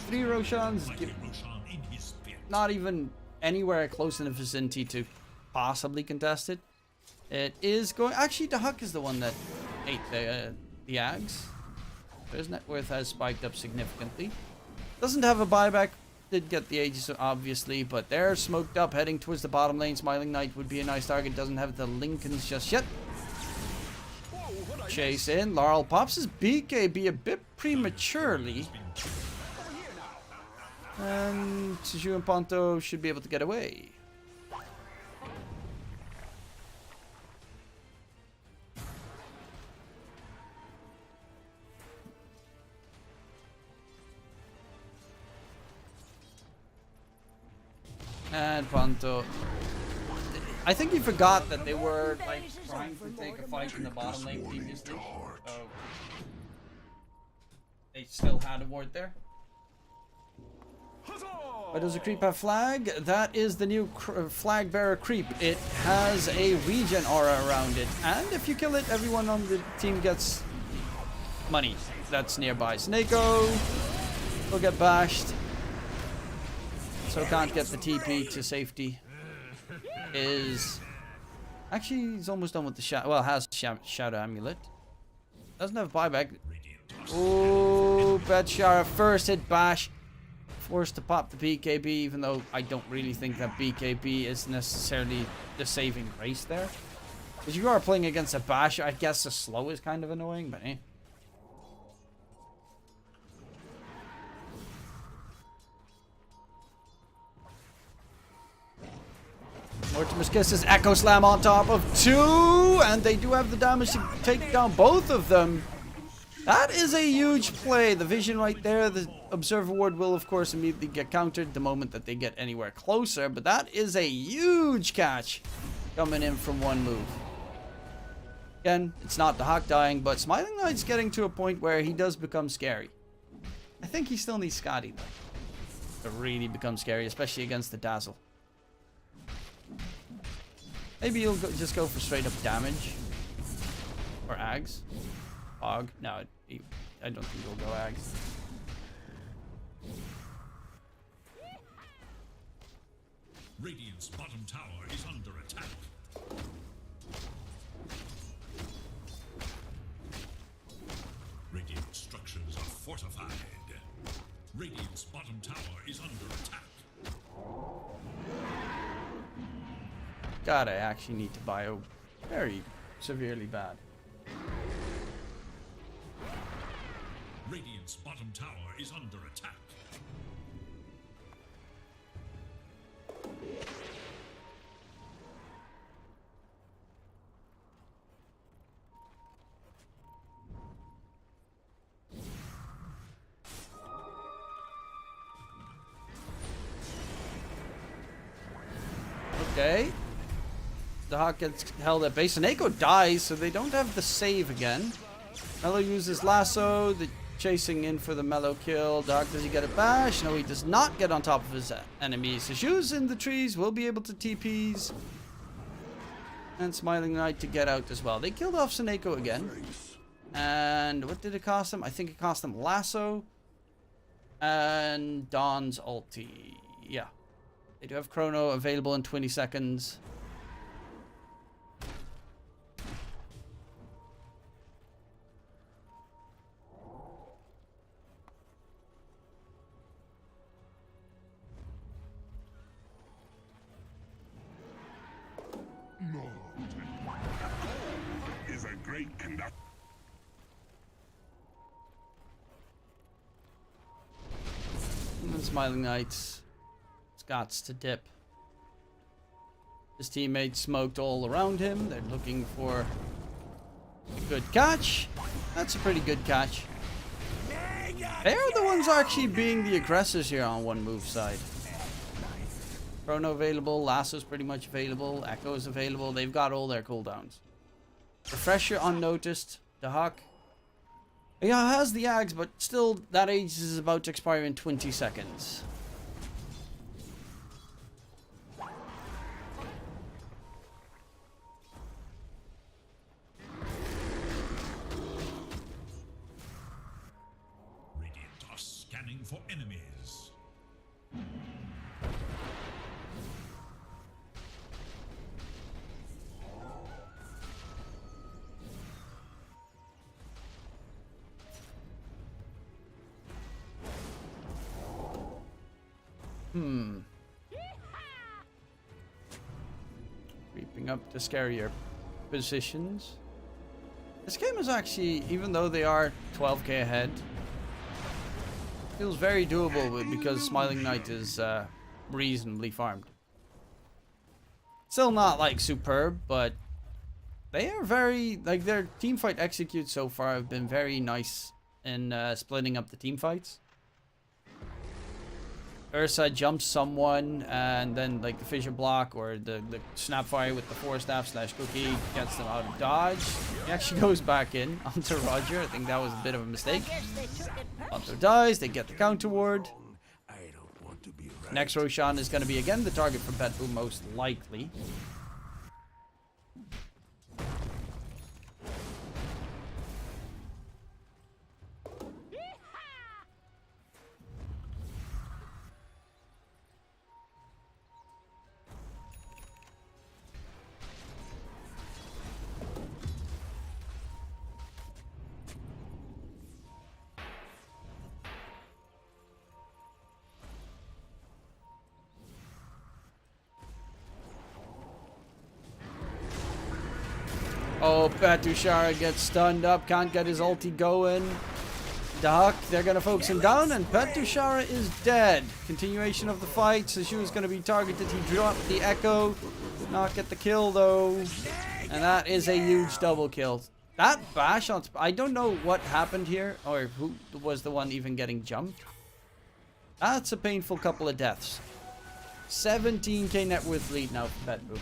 Three Roshans, not even anywhere close in the vicinity to possibly contest it. It is going. Actually, the Huck is the one that ate the Ags. His net worth has spiked up significantly. Doesn't have a buyback. Did get the Aegis, obviously, but they're smoked up, heading towards the bottom lane. Smiling Knight would be a nice target. Doesn't have the Lincolns just yet. Chase in. Laurel pops his BKB a bit prematurely. And Seju and Ponto should be able to get away. And Ponto. I think he forgot that they were like trying to take a fight in the bottom lane previously. So they still had a ward there. But does a creep have flag? That is the new flag bearer creep. It has a regen aura around it, and if you kill it, everyone on the team gets money. that's nearby. Snako will get bashed. So can't get the TP to safety. Actually, he's almost done with the shadow. Well, has shadow amulet. Doesn't have buyback. Oh, Betshara first hit bash. Forced to pop the BKB, even though I don't really think that BKB is necessarily the saving grace there. Because you are playing against a bash, I guess the slow is kind of annoying, but eh. Mortimer's Kisses Echo Slam on top of 2, and they do have the damage to take down both of them. That is a huge play. The vision right there, the Observer Ward will of course immediately get countered the moment that they get anywhere closer, but that is a huge catch coming in from one move. Again, it's not the Hawk dying, but Smiling Knight's getting to a point where he does become scary. I think he still needs Scotty though to really become scary, especially against the Dazzle. Maybe he'll just go for straight up damage. Or Ags. Hog. No, I don't think he'll go Ags. Radiant's bottom tower is under attack. Radiant structures are fortified. Radiant's bottom tower is under attack. God, I actually need to bio very severely bad. Radiant's bottom tower is under attack. Okay. The Hawk gets held at base. And Echo dies, so they don't have the save again. Mellow uses Lasso. The chasing in for the Mellow kill. Dark, does he get a bash? No, he does not get on top of his enemies. The shoes in the trees will be able to TPs. And Smiling Knight to get out as well. They killed off Seneko again. And what did it cost them? I think it cost them Lasso. And Dawn's ulti. Yeah. They do have Chrono available in 20 seconds. Is a great conductor. And Smiling Knights. Scott's to dip. His teammates smoked all around him. They're looking for a good catch. That's a pretty good catch. They're the ones actually being the aggressors here on one move side. Chrono available, Lasso's pretty much available, Echo's available. They've got all their cooldowns. Refresher unnoticed. The Hawk. Yeah, has the Ags, but still that age is about to expire in 20 seconds. Radiant are scanning for enemies. Creeping up to scarier positions. This game is actually, even though they are 12k ahead, feels very doable because Smiling Knight is reasonably farmed. Still not like superb, but they are very, like their team fight executes so far have been very nice in splitting up the team fights. Ursa jumps someone, and then like the fissure block or the snapfire with the 4-staff / cookie gets them out of dodge. He actually goes back in onto Roger. I think that was a bit of a mistake. Otto dies, they get the counter ward. Next Roshan is going to be again the target for Betboom, most likely. Oh, Patushara gets stunned up, can't get his ulti going. Dahak, they're going to focus him down, and Patushara is dead. Continuation of the fight. Sashu is going to be targeted. He dropped the Echo. Did not get the kill, though. And that is a huge double kill. That bash on... I don't know what happened here, or who was the one even getting jumped. That's a painful couple of deaths. 17k net worth lead now for Betboom.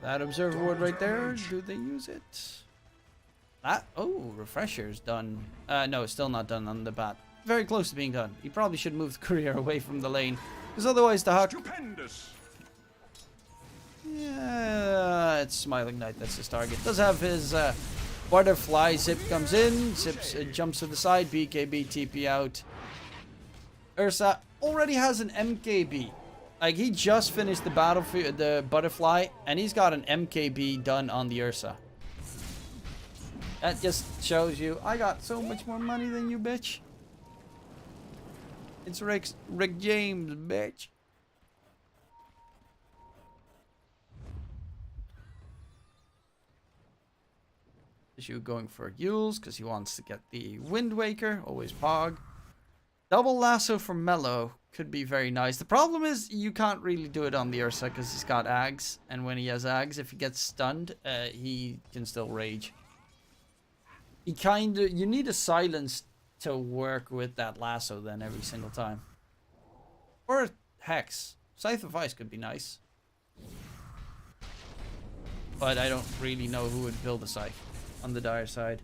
That observer ward right there, do they use it? That, oh, refresher's done. No, it's still not done on the bat. Very close to being done. He probably should move the courier away from the lane, because otherwise the Huck... Stupendous. Yeah, it's Smiling Knight, that's his target. Does have his butterfly. Zip comes in, Zips jumps to the side, BKB TP out. Ursa already has an MKB. Like, he just finished the battlefield, the butterfly, and he's got an MKB done on the Ursa. That just shows you, I got so much more money than you, bitch. It's Rick James, bitch. Issue going for Yules, because he wants to get the Wind Waker, always Pog. Double lasso for Mellow could be very nice. The problem is you can't really do it on the Ursa because he's got Ags. And when he has Ags, if he gets stunned, he can still rage. He you need a silence to work with that lasso then every single time. Or Hex. Scythe of Ice could be nice. But I don't really know who would build a Scythe on the Dire side.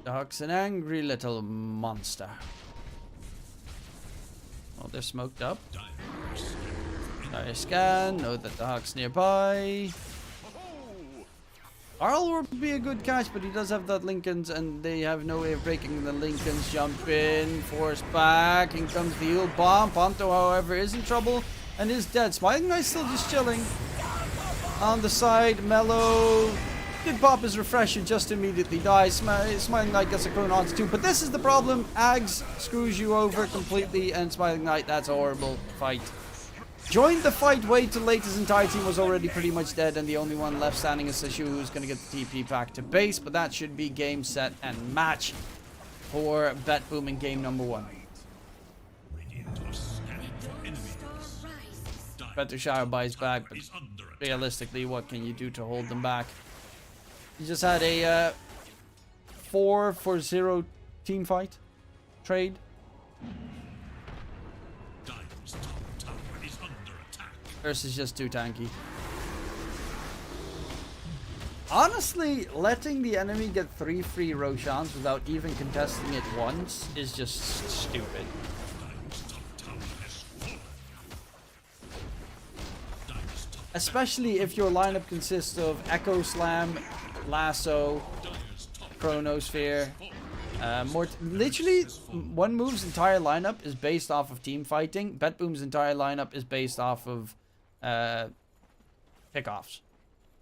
The Huck's an angry little monster. Oh, they're smoked up. Dire scan, know that the Huck's nearby. Arl would be a good catch, but he does have that Lincoln's, and they have no way of breaking the Lincoln's. Jump in, force back, in comes the heal bomb. Ponto, however, is in trouble and is dead. Smiling Knight still just chilling. On the side, Mellow did pop his refresher, just immediately dies. Smiling Knight gets a Chronons too, but this is the problem. Ags screws you over completely, and Smiling Knight, that's a horrible fight. Joined the fight way too late. His entire team was already pretty much dead, and the only one left standing is Sashu, who's going to get the TP back to base, but that should be game, set, and match for Betboom in game number 1. Patushara buys back, but realistically, what can you do to hold them back? You just had a 4-for-0 team fight trade. Versus just too tanky. Honestly, letting the enemy get 3 free Roshans without even contesting it once is just stupid. Especially if your lineup consists of Echo Slam, Lasso, Chronosphere. Literally, one move's entire lineup is based off of team fighting. Betboom's entire lineup is based off of pickoffs.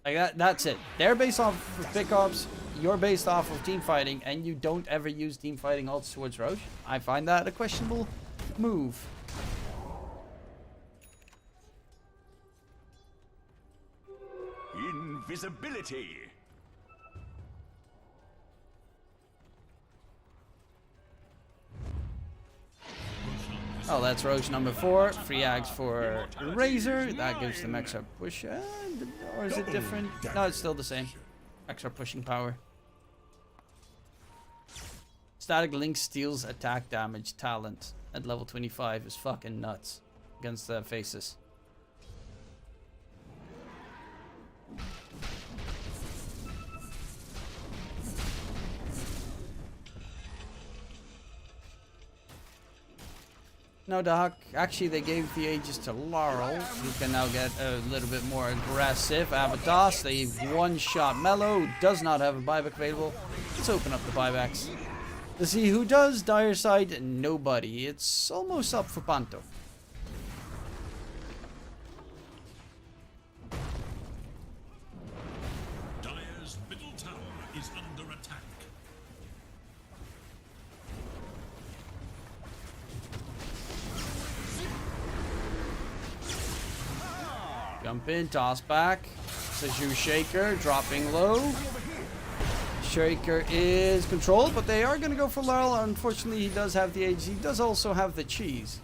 Like that's it. They're based off of pickoffs. You're based off of team fighting, and you don't ever use team fighting ults towards Roche. I find that a questionable move. Invisibility. Oh, that's Roche number 4. Free Ags for Razor. That gives them extra push. Or is it different? No, it's still the same. Extra pushing power. Static Link steals attack damage talent at level 25 is fucking nuts against the faces. No, Doc. Actually, they gave the Aegis to Laurel, who can now get a little bit more aggressive. Avatos, they one-shot Mellow, does not have a buyback available. Let's open up the buybacks. To see who does. Dire side, nobody. It's almost up for Panto. Dire's middle tower is under attack. Jump in, toss back. Seju Shaker dropping low. Shaker is controlled, but they are going to go for Laurel. Unfortunately, he does have the age. He does also have the cheese.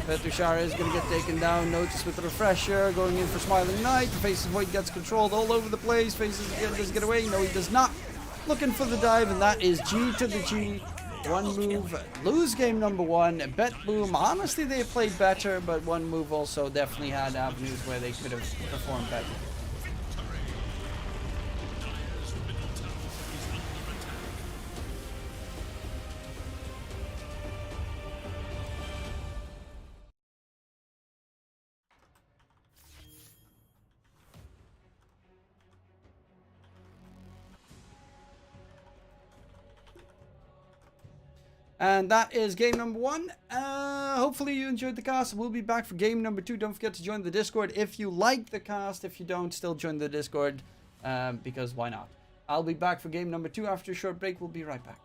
Petushara is going to get taken down. Notice with the refresher. Going in for Smiling Knight. Faces Void gets controlled all over the place. Faces again, does get away. No, he does not. Looking for the dive, and that is G to the G. One move. Lose game number one. Betboom. Honestly, they played better, but one move also definitely had avenues where they could have performed better. And that is game number one. Hopefully you enjoyed the cast. We'll be back for game number two. Don't forget to join the Discord if you like the cast. If you don't, still join the Discord because why not? I'll be back for game number two after a short break. We'll be right back.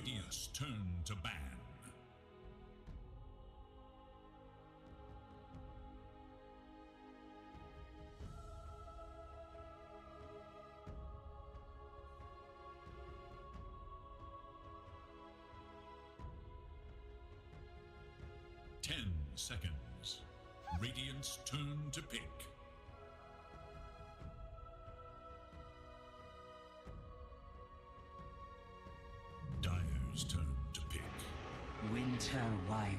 Radiant's turn to ban. Ten seconds. Radiant's turn to pick. Dire's turn to pick. Winter Wyvern.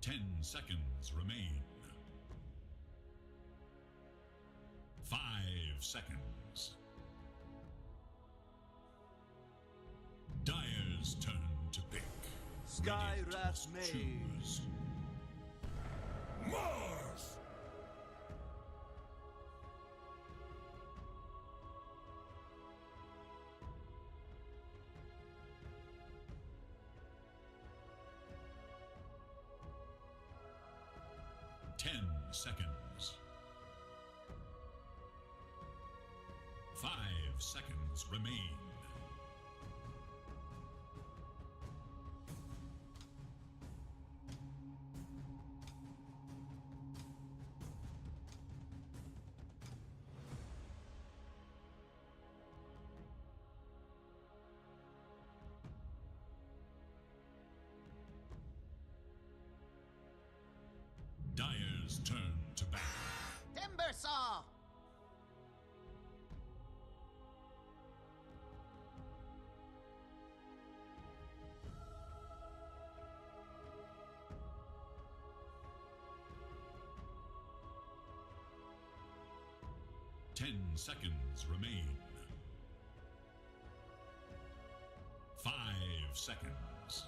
Ten seconds remain. 5 seconds. Dire's turn to pick. Radiant must choose. Mars! Ten seconds. 5 seconds remain. Dire's turn to battle. Timber Saw! Ten seconds remain. 5 seconds.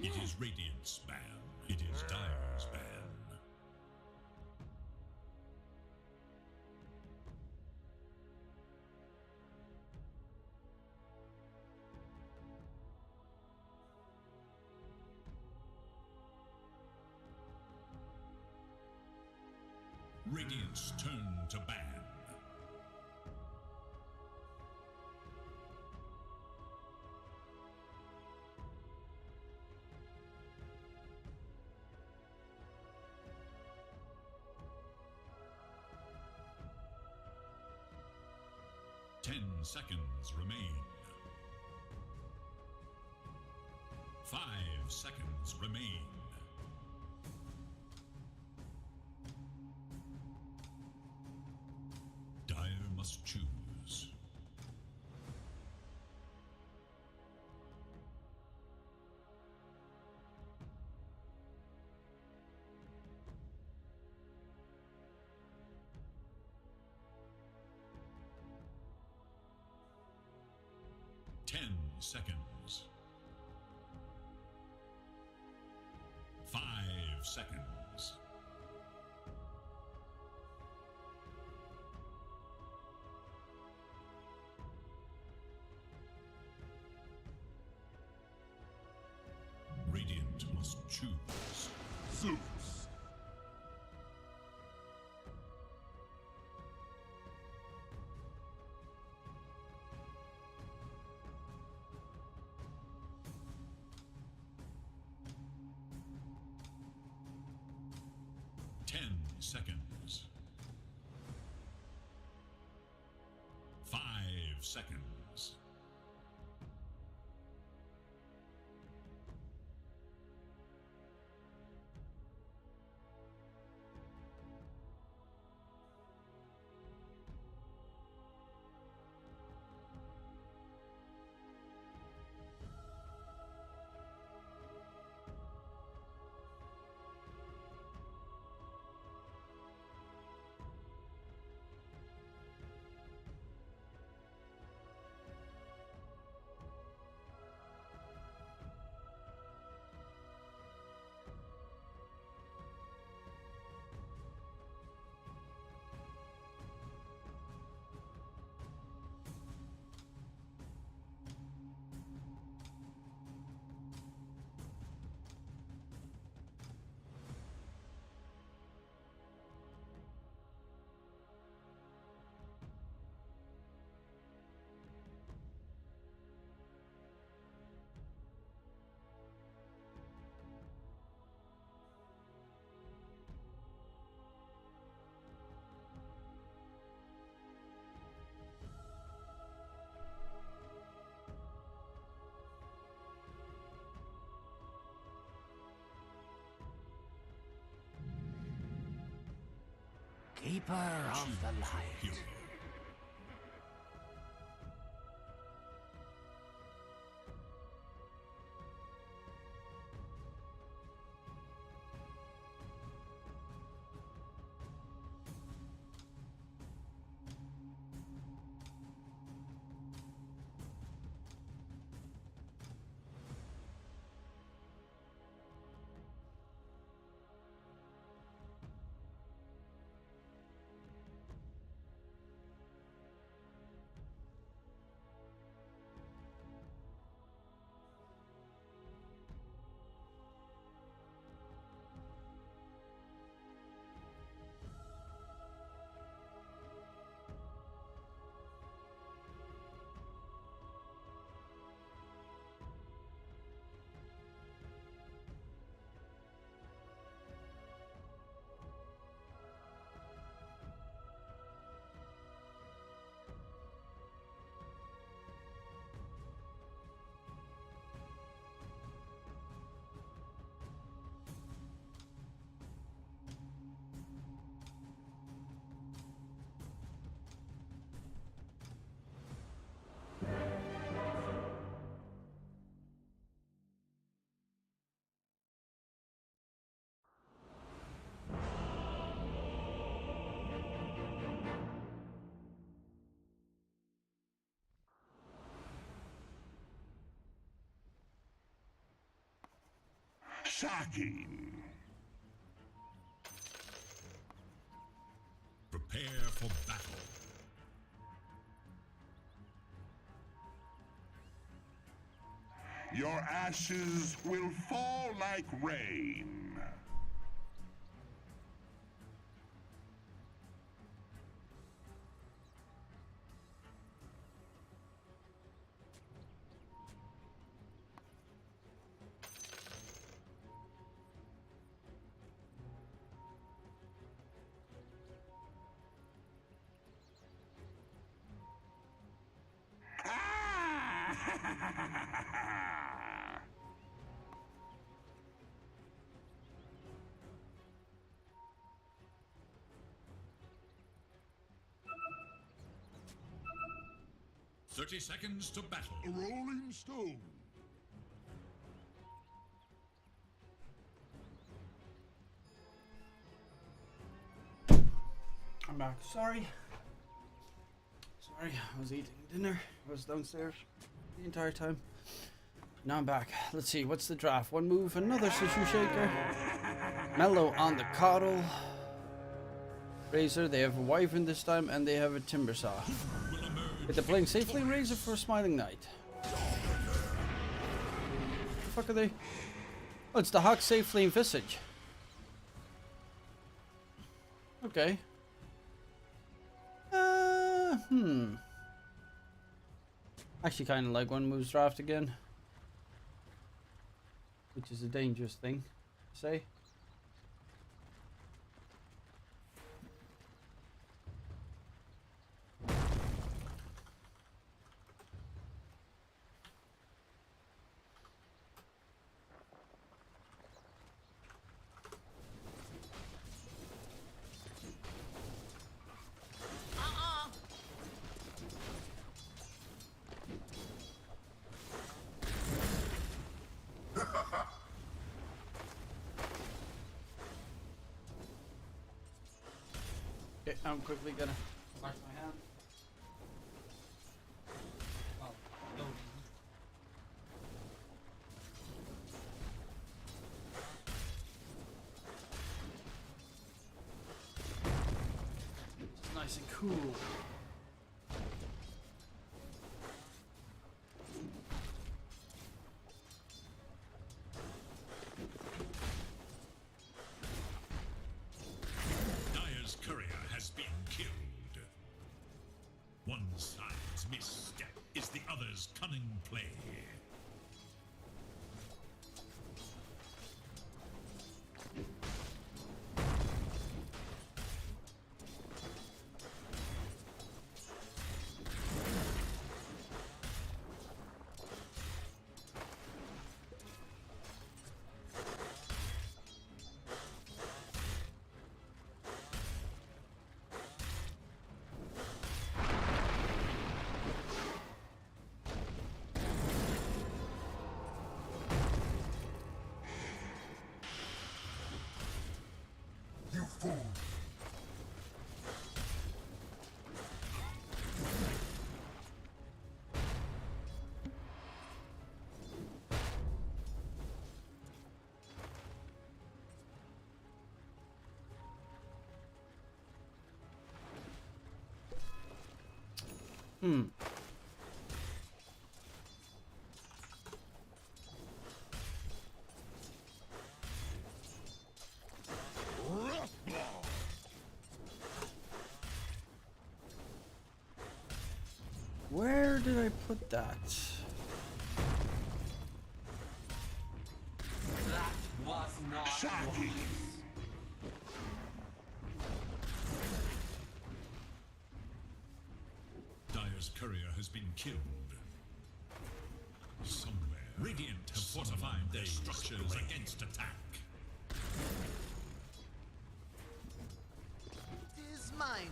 It is Radiant's ban. It is Dire's ban. Radiant's turn to ban. Ten seconds remain. 5 seconds remain. Dire must choose. Ten seconds. 5 seconds. Radiant must choose. Zeus. 10 seconds. 5 seconds. Keeper of the light. Hero. Shocking. Prepare for battle. Your ashes will fall like rain. Ah! 30 seconds to battle. A rolling stone. I'm back. Sorry. Sorry, I was eating dinner. I was downstairs the entire time. Now I'm back. Let's see, what's the draft? One move, another Tissue Shaker. Mellow on the Coddle. Razor, they have a Wyvern this time, and they have a Timber Saw. Wait, they're playing Safely Razor for Smiling Knight. What the fuck are they? Oh, it's the Hawk Safely Visage. Okay. Actually kind of like one moves draft again. Which is a dangerous thing to say. Okay, I'm quickly gonna wash my hands. Well, loading. It's nice and cool. Dire's courier has been killed. One side's misstep is the other's cunning play. Where did I put that? Shocking. Dire's courier has been killed. Somewhere, Radiant have fortified their structures against attack. It is mine.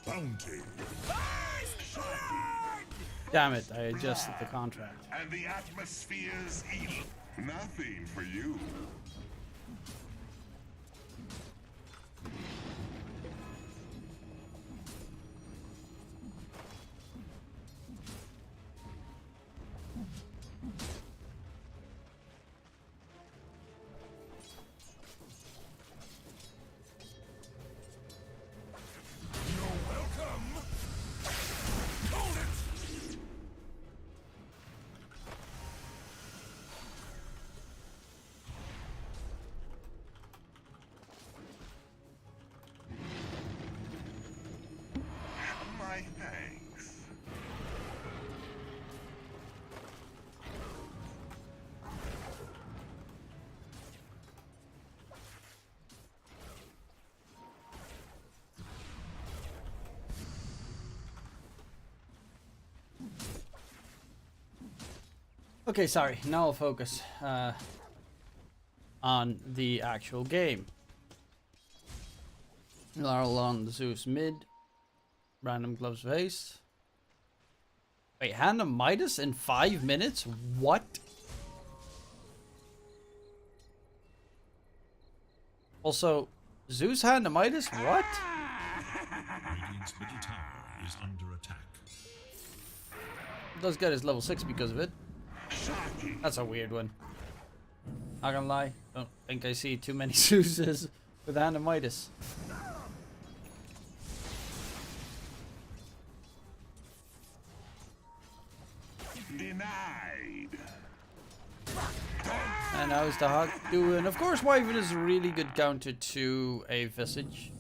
Bounty. Damn it, I adjusted the contract. And the atmosphere's evil. Nothing for you. My thanks. Okay, sorry. Now I'll focus on the actual game. Laurel on the Zeus mid. Random gloves of haste. Wait, Hand of Midas in 5 minutes? What? Also, Zeus Hand of Midas? What? Radiant's middle tower is under attack. Does get his level 6 because of it. That's a weird one. Not gonna lie, don't think I see too many Zeuses with Hand of Midas. Denied. And how's the Hawk doing? Of course, Wyvern is a really good counter to a Visage.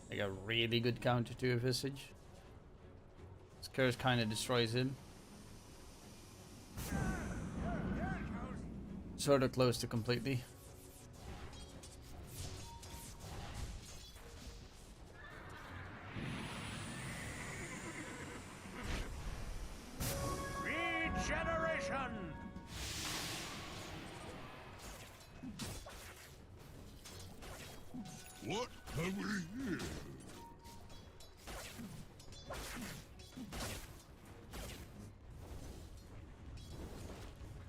Like a really good counter to a Visage. This curse kind of destroys him. Sort of close to completely. Regeneration! What have we here?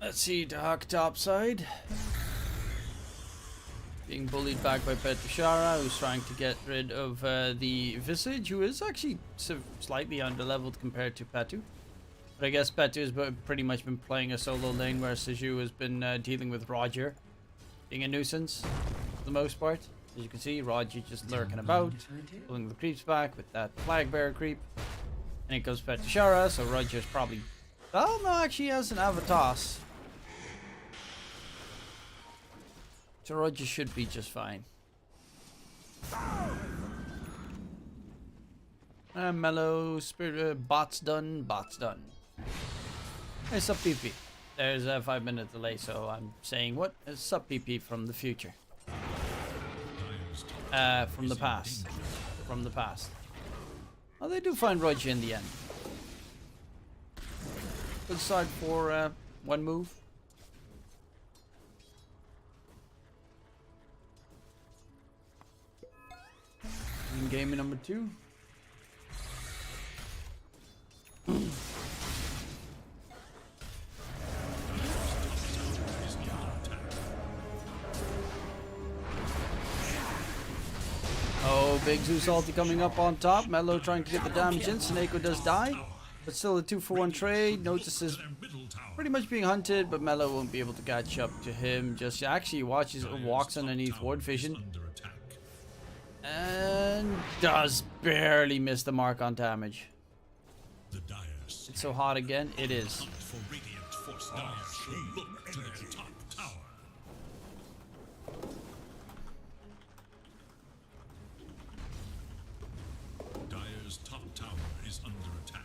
Let's see, Dark topside. Being bullied back by Petrushara, who's trying to get rid of the Visage, who is actually slightly underleveled compared to Petu. But I guess Petu has pretty much been playing a solo lane, where Seju has been dealing with Roger, being a nuisance for the most part. As you can see, Roger just lurking about, pulling the creeps back with that flag bearer creep. And it goes Petrushara, so Roger's probably... Oh no, actually he has an Avatos. So Roger should be just fine. Mellow spirit, bots done, bots done. Hey, sup PP. There's a 5-minute delay, so I'm saying what? Sup PP from the future. from the past. From the past. Oh, they do find Roger in the end. Good start for one move. In game number 2. Oh, big Zeus ulti coming up on top. Mello trying to get the damage in. Seneko does die. But still a 2-for-1 trade. Notice is pretty much being hunted, but Mello won't be able to catch up to him. Just actually walks underneath ward vision. And does barely miss the mark on damage. It's so hot again. It is. Dire's top tower is under attack.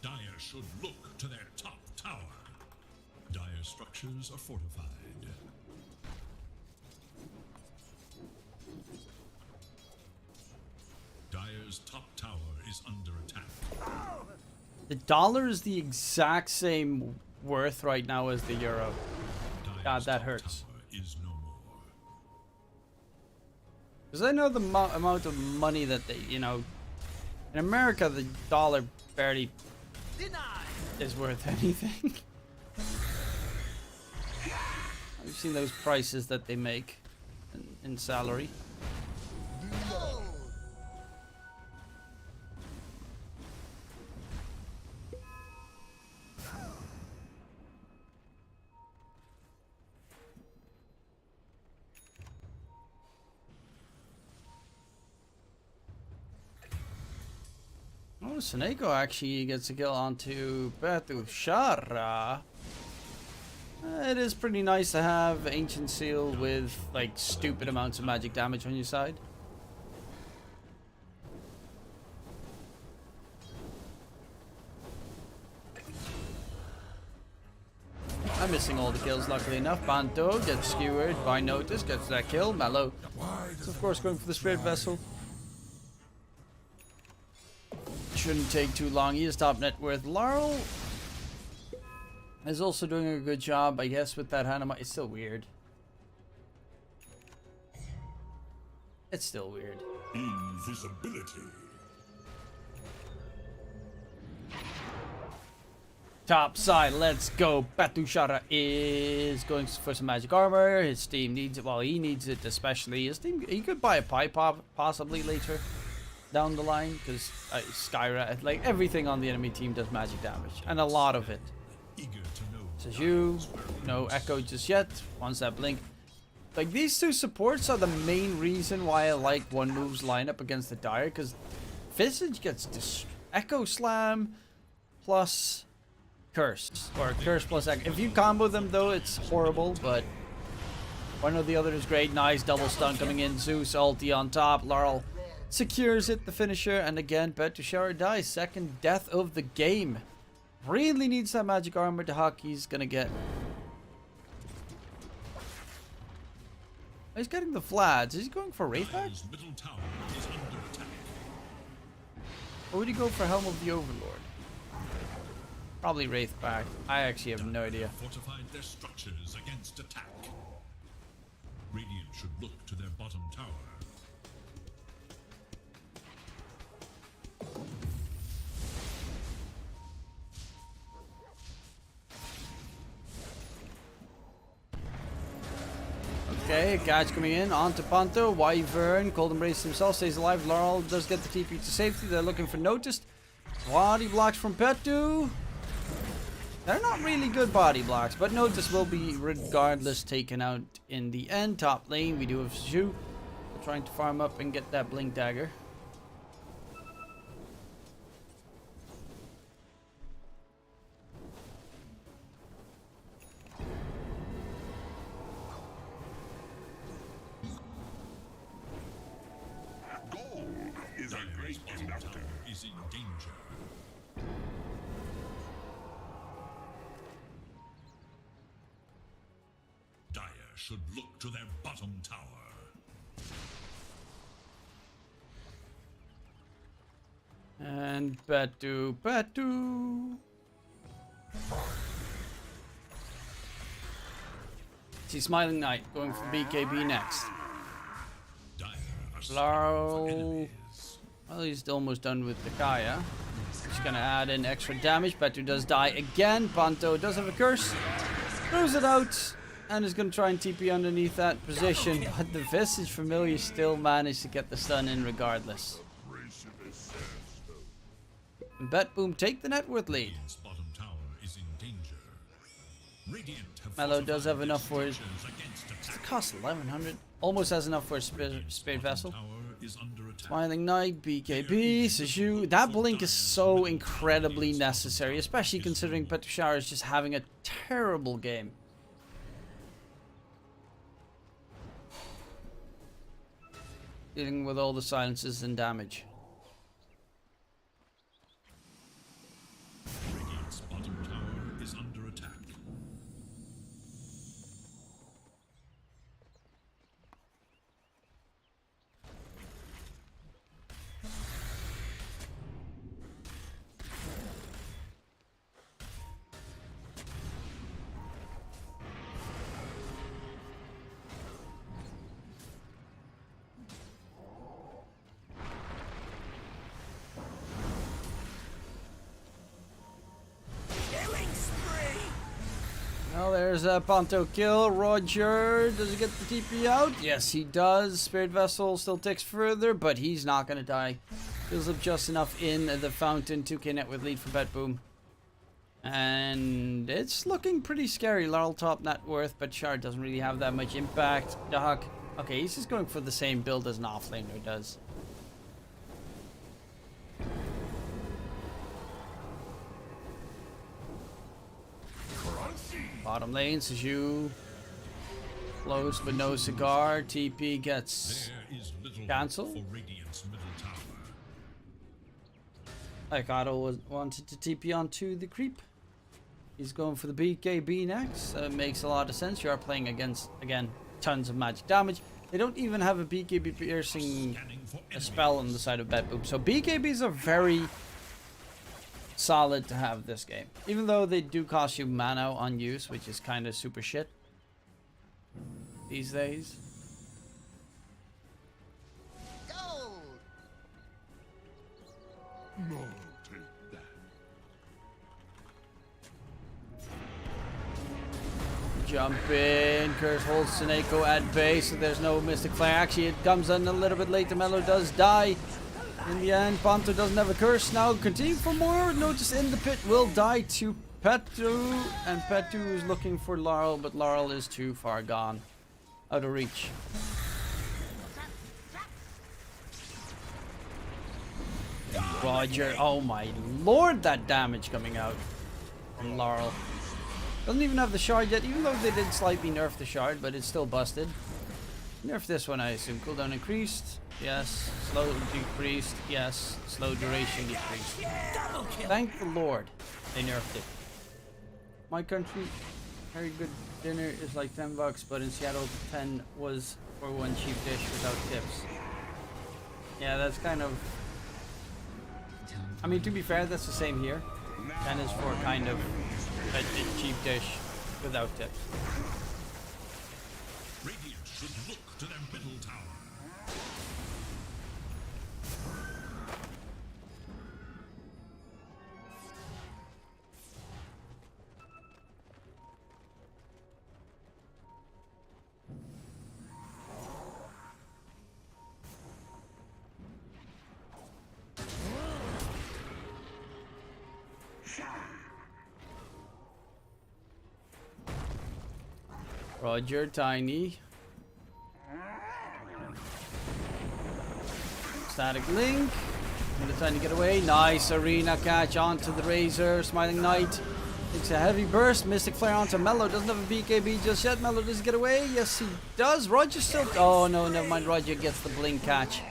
Dire should look to their top tower. Dire structures are fortified. Dire's top tower is under attack. The dollar is the exact same worth right now as the euro. God, that hurts. Is no more. Because I know the amount of money that they, you know, in America the dollar barely is worth anything. I've seen those prices that they make in salary. Oh, Seneko actually gets a kill onto D2CL. It is pretty nice to have Ancient Seal with like stupid amounts of magic damage on your side. I'm missing all the kills, luckily enough. Banto gets skewered by Notice, gets that kill. Mello is of course going for the Spirit Vessel. Shouldn't take too long. He is top net worth. Laurel is also doing a good job, I guess, with that Hanama. It's still weird. It's still weird. Invisibility. Top side, let's go. D2CL is going for some magic armor. His team needs it. Well, he needs it especially. His team, he could buy a pipe possibly later down the line, because Skyra, like everything on the enemy team does magic damage, and a lot of it. Says you, no echo just yet. Wants that blink. Like these two supports are the main reason why I like one move's lineup against the Dire, because Visage gets Echo Slam plus Curse, or Curse plus Echo. If you combo them though, it's horrible, but one or the other is great. Nice double stun coming in. Zeus ulti on top. Laurel secures it, the finisher, and again, D2CL dies. Second death of the game. Really needs that magic armor to Huck. He's gonna get. He's getting the Vlads. Is he going for Wraithback? Or would he go for Helm of the Overlord? Probably Wraithback. I actually have no idea. Fortified their structures against attack. Radiant should look to their bottom tower. Okay, catch coming in onto Panto. Wyvern, Cold Embrace himself stays alive. Laurel does get the TP to safety. They're looking for Noticed. Body blocks from Petu. They're not really good body blocks, but Notice will be regardless taken out in the end. Top lane, we do have Zhu trying to farm up and get that Blink Dagger. Is in danger. should look to their bottom tower. And Batu. See Smiling Knight going for BKB next. Laurel. Well, he's almost done with the Kaya. He's gonna add in extra damage. Batu does die again. Panto does have a curse. Throws it out. And is gonna try and TP underneath that position. But the Visage Familiar still managed to get the stun in regardless. And Betboom take the net worth lead. Radiant's bottom tower is in danger. Radiant have Mello does have fortified enough for his. positions against attack. It costs 1100. Almost has enough for a Spirit Vessel. Tower is under attack. Smiling Knight, BKB, Seju. That blink is so incredibly necessary, especially considering Petushar is just having a terrible game. Dealing with all the silences and damage. Radiant's bottom tower is under attack. Well, there's a Panto kill. Roger, does he get the TP out? Yes, he does. Spirit Vessel still ticks further, but he's not going to die. Fills up just enough in the fountain. 2k net with lead for Betboom. And it's looking pretty scary. Laurel top net worth, but Shard doesn't really have that much impact. Dahak. Okay, he's just going for the same build as an offlaner does. Bottom lane, Seju. Close but no cigar. TP gets There is little cancelled. for Radiant's middle tower. Aikado wanted to TP onto the creep. He's going for the BKB next. Makes a lot of sense. You are playing against, again, tons of magic damage. They don't even have a BKB piercing Scanning for a spell on the side of Betboom. So BKBs are very solid to have this game. Even though they do cost you mana on use, which is kind of super shit these days. Gold. No, take that. Jump in. Curse holds Seneko at bay, so there's no Mystic Flare. Actually, it comes in a little bit later. Mello does die. In the end, Panto doesn't have a curse. Now continue for more. Notice in the pit will die to Petu. And Petu is looking for Laurel, but Laurel is too far gone. Out of reach. Roger. Oh my lord, that damage coming out from Laurel. Doesn't even have the shard yet, even though they did slightly nerf the shard, but it's still busted. Nerf this one, I assume. Cooldown increased. Yes. Slow decreased. Yes. Slow duration decreased. Thank the Lord they nerfed it. My country, very good dinner is like $10, but in Seattle 10 was for one cheap dish without tips. Yeah, that's kind of... I mean, to be fair, that's the same here. 10 is for kind of a cheap dish without tips. Radiant should look to their middle tower. Roger, Tiny. Static Link. And the Tiny get away. Nice arena catch onto the Razor. Smiling Knight takes a heavy burst. Mystic Flare onto Mello. Doesn't have a BKB just yet. Mello doesn't get away. Yes, he does. Roger still... Oh, no, never mind. Roger gets the blink catch.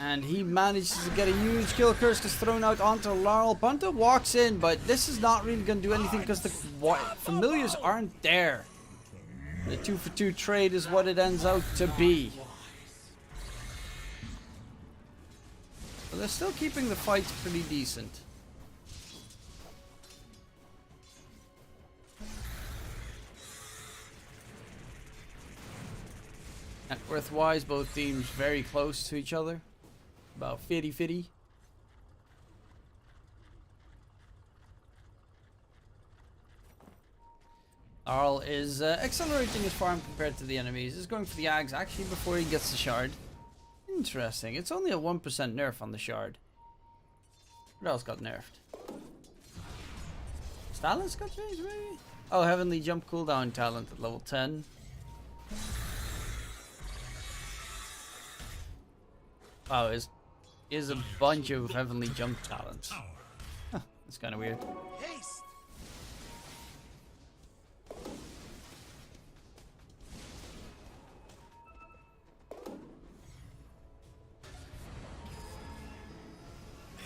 And he manages to get a huge kill. Curse gets thrown out onto Laurel. Punta walks in, but this is not really going to do anything because the familiars aren't there. The 2-for-2 trade is what it ends out to be. But they're still keeping the fights pretty decent. Net worth wise, both teams very close to each other. About 50-50. Arl is accelerating his farm compared to the enemies. He's going for the Ags actually before he gets the shard. Interesting. It's only a 1% nerf on the shard. What else got nerfed? Talents got changed maybe? Oh, Heavenly Jump cooldown talent at level 10. Oh, is a bunch of Heavenly Jump talents. Huh, that's kind of weird. Haste.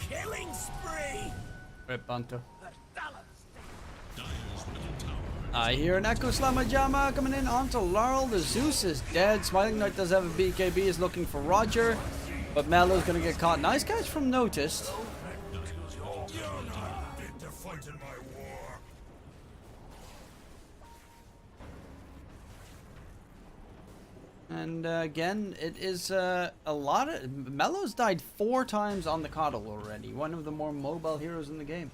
Killing spree. Rip Bunto. Dire's middle tower I hear an Echo Slamma Jamma coming in onto Laurel. The Zeus is dead. Smiling Knight does have a BKB, is looking for Roger. But Melo's gonna get caught. Nice catch from Noticed. And again, it is a lot of... Melo's died 4 times on the Coddle already. One of the more mobile heroes in the game.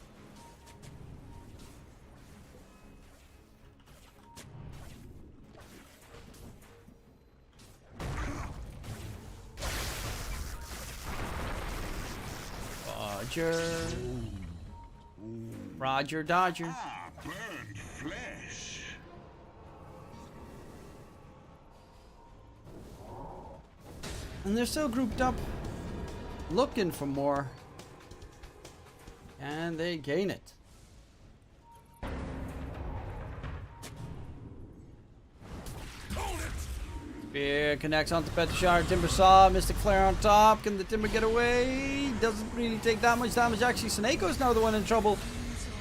Roger Dodger. Ah, burned flesh. And they're still grouped up, looking for more. And they gain it. Spear connects onto Petashar. Timber Saw. Mystic Flare on top. Can the Timber get away? Doesn't really take that much damage. Actually, Seneco's now the one in trouble.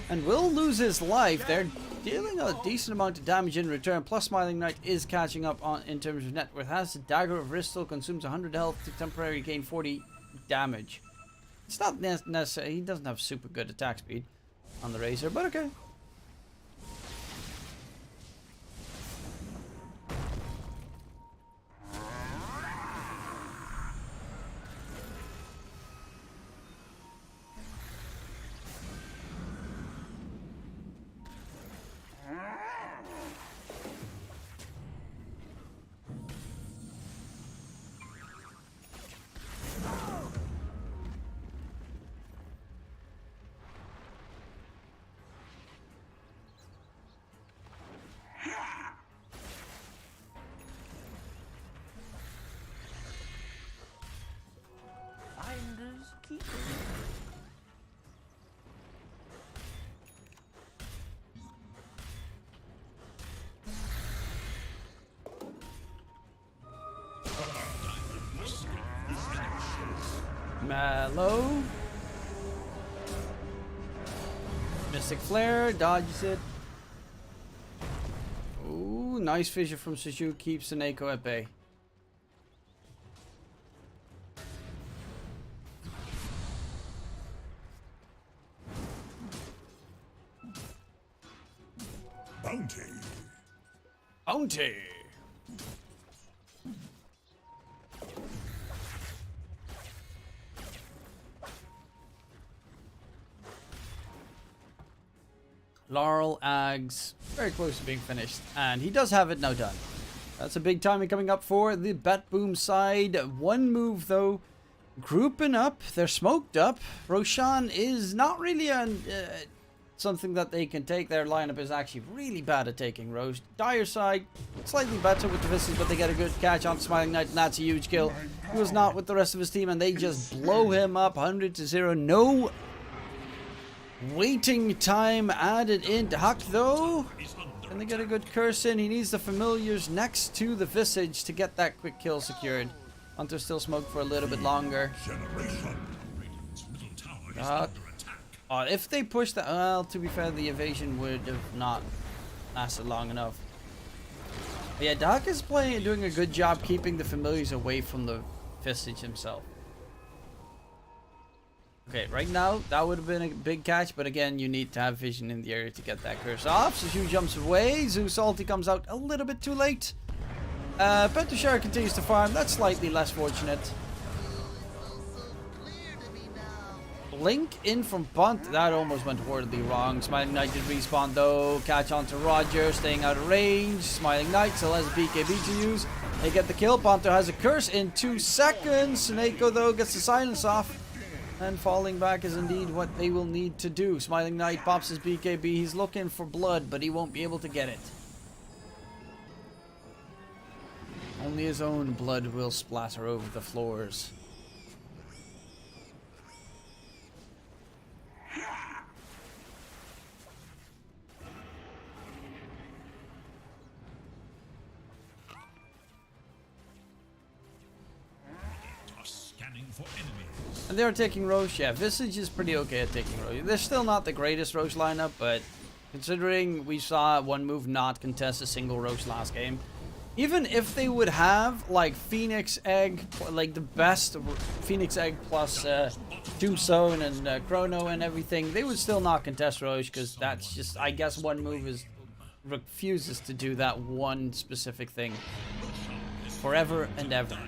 And will lose his life. They're dealing a decent amount of damage in return. Plus, Smiling Knight is catching up on in terms of net worth. Has the Dagger of Ristal. Consumes 100 health to temporarily gain 40 damage. It's not necessary. He doesn't have super good attack speed on the Razor, but okay. Finders keepers. Mallow. Mystic Flare, dodges it. Ooh, nice fissure from Suju, keeps Seneko at bay. Bounty. Bounty. Laurel, Ags, very close to being finished. And he does have it now done. That's a big timing coming up for the Betboom side. One move though, grouping up. They're smoked up. Roshan is not really something that they can take. Their lineup is actually really bad at taking Rose. Dire side, slightly better with the Vistas, but they get a good catch on Smiling Knight, and that's a huge kill. He was not with the rest of his team, and they just blow him up 100-0. No waiting time added in. Huck though, can they get a good curse in? He needs the familiars next to the Visage to get that quick kill secured. Hunter still smoked for a little bit longer. Radiant's middle tower is under attack. If they push that, well, to be fair, the evasion would have not lasted long enough. Yeah, Doc is doing a good job keeping the familiars away from the Visage himself. Okay, right now, that would have been a big catch, but again, you need to have vision in the area to get that curse off. Seju jumps away, Zeus ulti comes out a little bit too late. Petushar continues to farm, that's slightly less fortunate. Blink in from Bunt, that almost went horribly wrong. Smiling Knight did respawn though, catch onto Roger, staying out of range. Smiling Knight still has a BKB to use. They get the kill, Ponto has a curse in 2 seconds. Suneko though gets the silence off. And falling back is indeed what they will need to do. Smiling Knight pops his BKB, he's looking for blood, but he won't be able to get it. Only his own blood will splatter over the floors. Scanning for enemies. And they're taking Roche. Yeah, Visage is pretty okay at taking Roche. They're still not the greatest Roche lineup, but considering we saw one move not contest a single Roche last game, even if they would have like Phoenix Egg, like the best Phoenix Egg plus Tombstone and Chrono and everything, they would still not contest Roche because that's just, I guess, one move refuses to do that one specific thing forever and ever.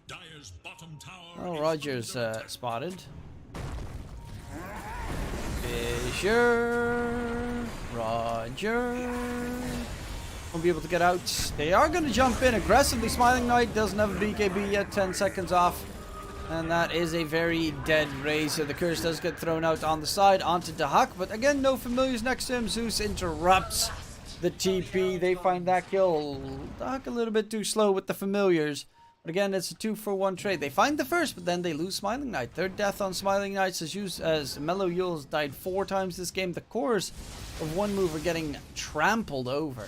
Dire's bottom tower. Oh, Roger's spotted. Fissure. Roger. Won't be able to get out. They are going to jump in aggressively. Smiling Knight doesn't have a BKB yet. 10 seconds off. And that is a very dead Razor. The curse does get thrown out on the side onto Dahak. But again, no familiars next to him. Zeus interrupts the TP. They find that kill. Dahak a little bit too slow with the familiars. But again, it's a 2-for-1 trade. They find the first, but then they lose Smiling Knight. Third death on Smiling Knight as Mellow Yule's died 4 times this game. The cores of one move are getting trampled over.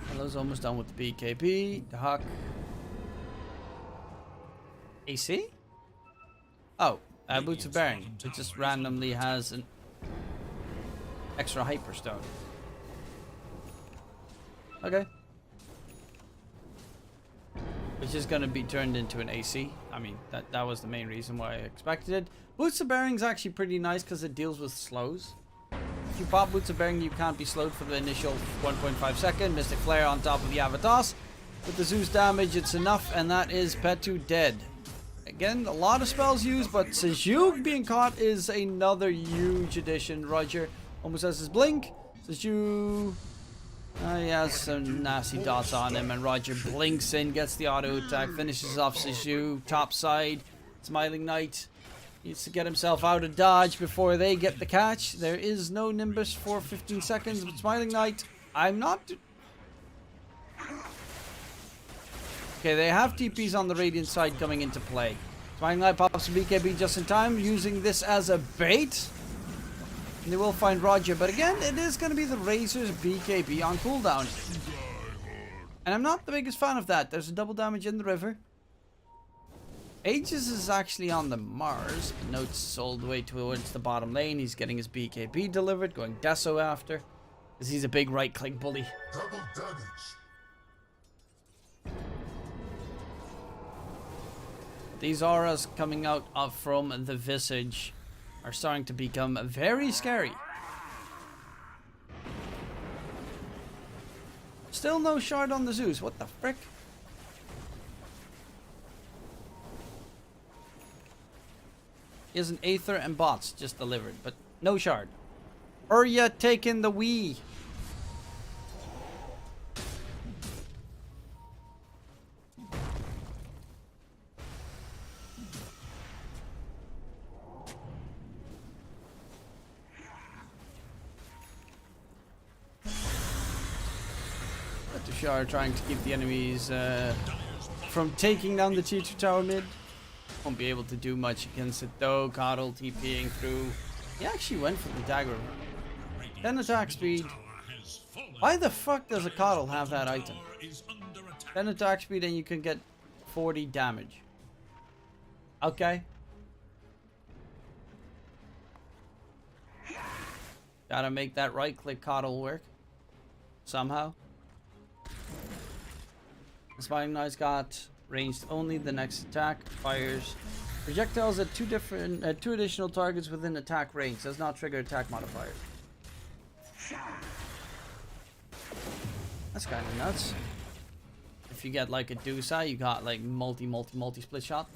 Hello's almost done with the BKB. The Hawk. AC? Oh, Boots of Bearing. It just randomly has an extra Hyperstone. Okay. Which is going to be turned into an AC. I mean, that was the main reason why I expected it. Boots of Bearing is actually pretty nice because it deals with slows. If you pop Boots of Bearing, you can't be slowed for the initial 1.5 second. Mystic Flare on top of the Avatos. With the Zeus damage, it's enough, and that is Petu dead. Again, a lot of spells used, but Seju being caught is another huge addition. Roger almost has his blink. Seju... he has some nasty dots on him, and Roger blinks in, gets the auto attack, finishes off Seju, top side. Smiling Knight needs to get himself out of dodge before they get the catch. There is no Nimbus for 15 seconds, but Smiling Knight, I'm not... Okay, they have TPs on the Radiant side coming into play. Smiling Knight pops a BKB just in time, using this as a bait. And they will find Roger, but again, it is going to be the Razor's BKB on cooldown. And I'm not the biggest fan of that. There's a double damage in the river. Aegis is actually on the Mars. Notes all the way towards the bottom lane. He's getting his BKB delivered, going Deso after. Because he's a big right-click bully. Double damage. These auras coming out from the Visage are starting to become very scary. Still no shard on the Zeus. What the frick? He has an Aether and bots just delivered, but no shard. Urya taking the Wii. Tushar trying to keep the enemies from taking down the tier 2 tower mid. Won't be able to do much against it though. Coddle TPing through. He actually went for the dagger. 10 attack speed. Why the fuck does a Coddle have that item? 10 attack speed and you can get 40 damage. Okay. Gotta make that right click Coddle work. Somehow. The Smiling Knight's got ranged only. The next attack fires projectiles at two additional targets within attack range. Does not trigger attack modifiers. That's kind of nuts. If you get like a D2CL, you got like multi split shot.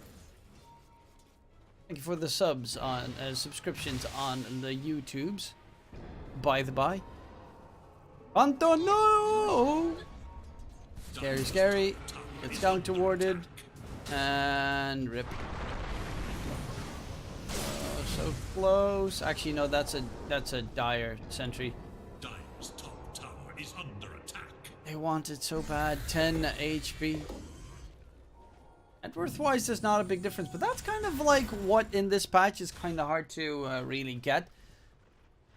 Thank you for the subs on subscriptions on the YouTubes. By the by. Antonio! Scary, scary. It's counter warded. And rip. Oh, so close. Actually, no, that's a dire sentry. Dire's top tower is under attack. They want it so bad. 10 HP. Net worth-wise, there's not a big difference, but that's kind of like what in this patch is kind of hard to really get.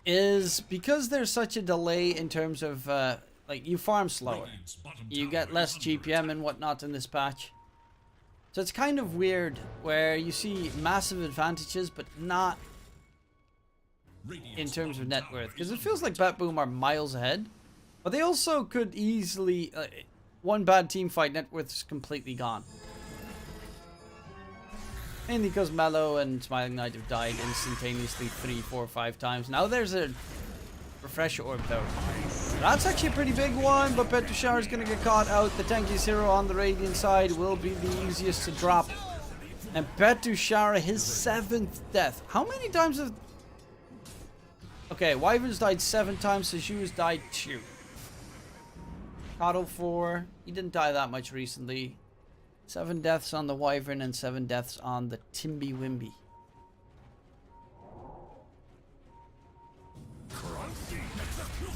Is because there's such a delay in terms of like you farm slower, you get less GPM and whatnot in this patch, so it's kind of weird where you see massive advantages but not in terms of net worth, because it feels like Betboom are miles ahead, but they also could easily one bad team fight, net worth is completely gone. Mainly because Mellow and Smiling Knight have died instantaneously 3, 4, 5 times. Now there's a refresher orb though. That's actually a pretty big one, but Bet2CL is going to get caught out. The tankiest hero on the Radiant side will be the easiest to drop. And Bet2CL, his 7th death. How many times have... Okay, Wyvern's died 7 times, Seju's died 2. Coddle 4. He didn't die that much recently. 7 deaths on the Wyvern and 7 deaths on the Timby Wimby.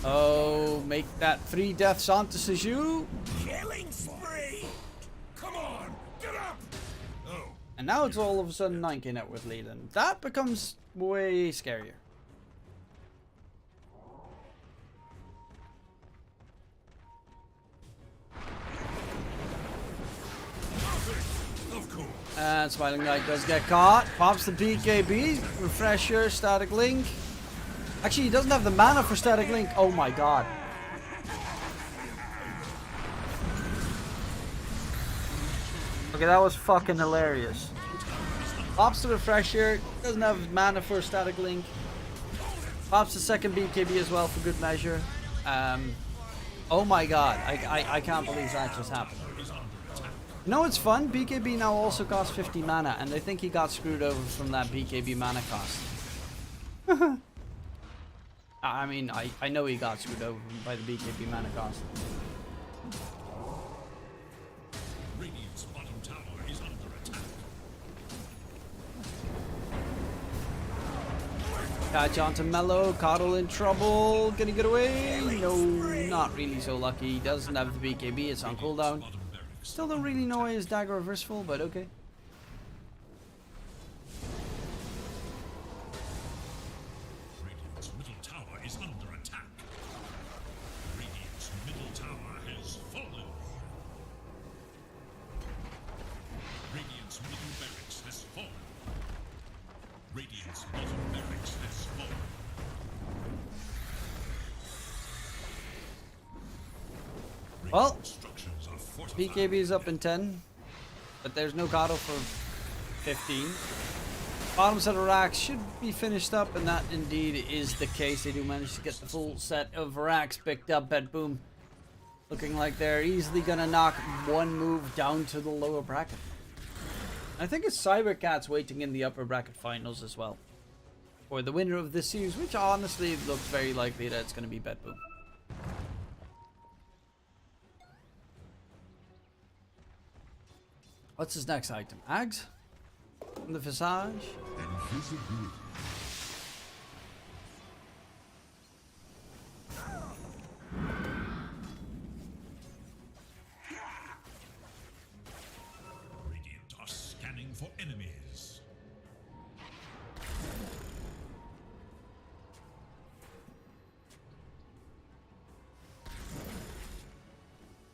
Oh, make that 3 deaths onto Seju. Killing spree! Come on, get up! Oh. And now it's all of a sudden 9k net worth lead, and that becomes way scarier. And Smiling Knight does get caught. Pops the BKB. Refresher. Static Link. Actually, he doesn't have the mana for Static Link. Oh my god. Okay, that was fucking hilarious. Pops the Refresher. Doesn't have mana for Static Link. Pops the second BKB as well for good measure. Oh my god. I can't believe that just happened. You know what's fun? BKB now also costs 50 mana, and I think he got screwed over from that BKB mana cost. I mean, I know he got screwed over by the BKB mana cost. Radiant's bottom tower is under attack. Catch onto Mellow, Coddle in trouble, gonna get away? No, not really so lucky. He doesn't have the BKB, it's on cooldown. Still don't really know why his dagger reversible, but okay. Radiant's middle tower is under attack. Radiant's middle tower has fallen. Radiant's middle barracks has fallen. Radiant's bottom barracks has fallen. Well, Structures are fortified. BKB is up in 10, but there's no Coddle for 15. Bottom set of racks should be finished up, and that indeed is the case. They do manage to get the full set of racks picked up. Betboom looking like they're easily gonna knock one move down to the lower bracket. I think it's Cybercats waiting in the upper bracket finals as well for the winner of this series, which honestly looks very likely that it's gonna be Betboom. What's his next item? Ags? From the Visage? Invisibility. for enemies.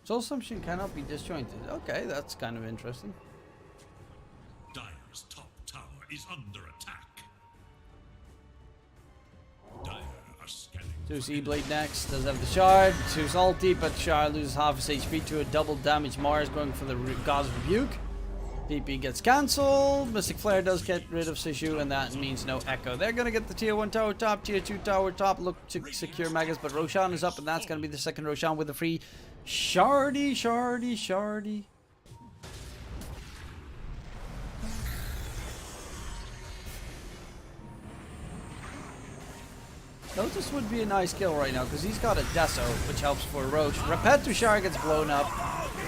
Soul assumption cannot be disjointed. Okay, that's kind of interesting. Dire's top tower is under attack. Dire are scanning. Zeus E-Blade next, does have the shard. Zeus ulti, but shard loses half his HP to a double damage Mars going for the God's Rebuke. DP gets cancelled. Mystic Flare does get rid of Sishu, and that means no Echo. They're going to get the tier 1 tower top, tier 2 tower top, look to secure Megas, but Roshan is up, and that's going to be the second Roshan with a free Shardy. Notice would be a nice kill right now because he's got a Deso, which helps for Roche. Repet to Shar gets blown up.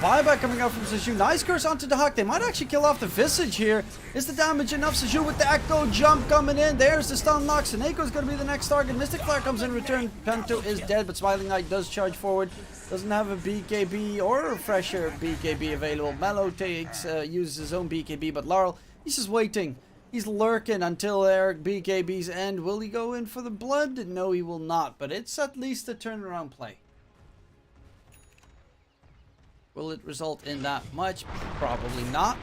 Buyback coming out from Sishu. Nice curse onto the Hawk. They might actually kill off the Visage here. Is the damage enough? Sishu with the Echo jump coming in. There's the stun lock. Saneko's going to be the next target. Mystic Flare comes in return. Pento is dead, but Smiling Knight does charge forward. Doesn't have a BKB or a refresher BKB available. Mellow takes, uses his own BKB, but Laurel, he's just waiting. He's lurking until their BKBs end. Will he go in for the blood? No, he will not. But it's at least a turnaround play. Will it result in that much? Probably not.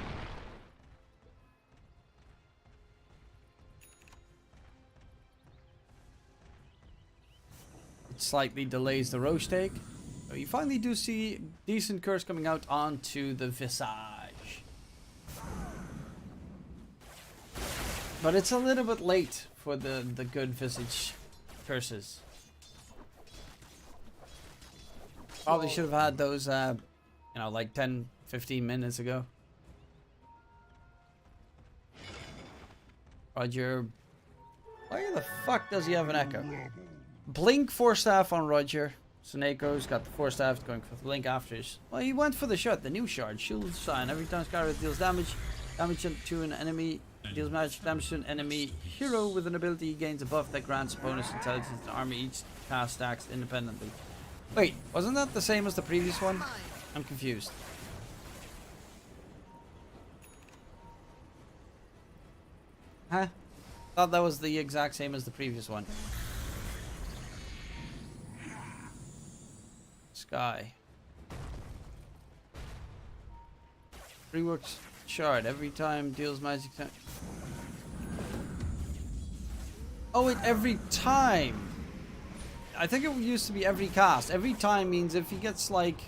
It slightly delays the Roche take. So you finally do see decent curse coming out onto the Visage. But it's a little bit late for the good Visage curses. Probably should have had those, you know, like 10, 15 minutes ago. Roger. Why the fuck does he have an Echo? Blink 4 staff on Roger. Saneko's got the 4 staff going for the blink after his. Well, he went for the shot, the new shard. Shield sign. Every time Skyrim deals damage to an enemy. Deals magic damage to an enemy hero with an ability he gains a buff that grants bonus intelligence to army each cast stacks independently. Wait, wasn't that the same as the previous one? I'm confused. Huh? Thought that was the exact same as the previous one. Sky. Reworks shard every time deals magic. Oh wait, every time. I think it used to be every cast. Every time means if he gets like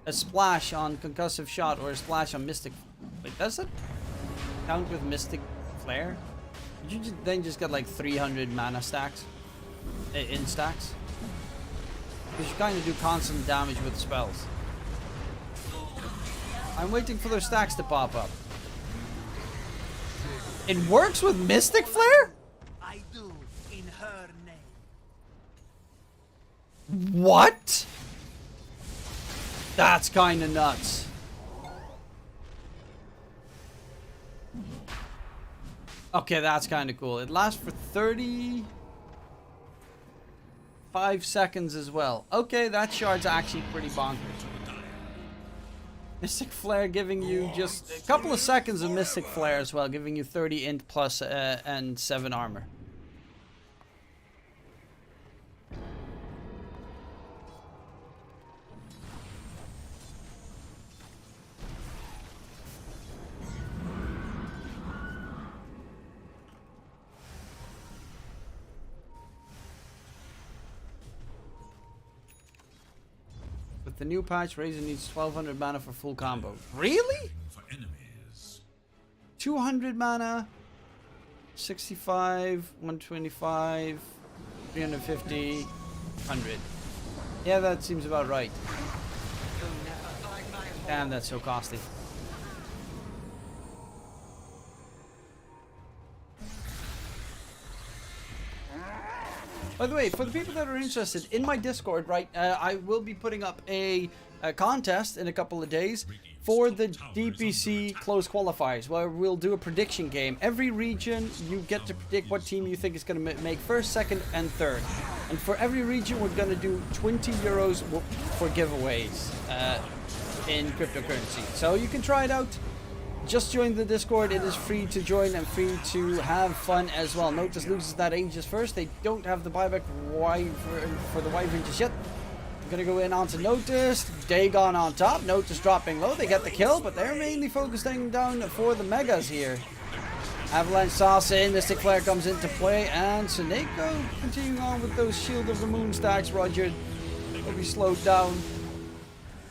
a splash on concussive shot or a splash on mystic. Wait, does it count with mystic flare? Would you then just get like 300 mana stacks in stacks? Because you kind of do constant damage with spells. I'm waiting for those stacks to pop up. It works with Mystic Flare? I do in her name. What? That's kind of nuts. Okay, that's kind of cool. It lasts for 35 seconds as well. Okay, that shard's actually pretty bonkers. Mystic Flare giving you just a couple of seconds of Mystic Flare as well, giving you 30 int plus and 7 armor. With the new patch, Razor needs 1200 mana for full combo. Really? For enemies. 200 mana, 65, 125, 350, 100. Yeah, that seems about right. Damn, that's so costly. By the way, for the people that are interested, in my Discord, right, I will be putting up a contest in a couple of days for the DPC close qualifiers, where we'll do a prediction game. Every region, you get to predict what team you think is going to make first, second, and third. And for every region, we're going to do 20 euros for giveaways in cryptocurrency. So you can try it out. just join the Discord. It is free to join and free to have fun as well. Notice loses that Aegis first. They don't have the buyback Wyvern for the Wyvern just yet. I'm gonna go in onto Notice. Dagon on top. Notice dropping low. They get the kill, but they're mainly focusing down for the Megas here. Avalanche Sauce in, Mystic Flare comes into play, and Seneko continuing on with those Shield of the Moon stacks. Roger will be slowed down.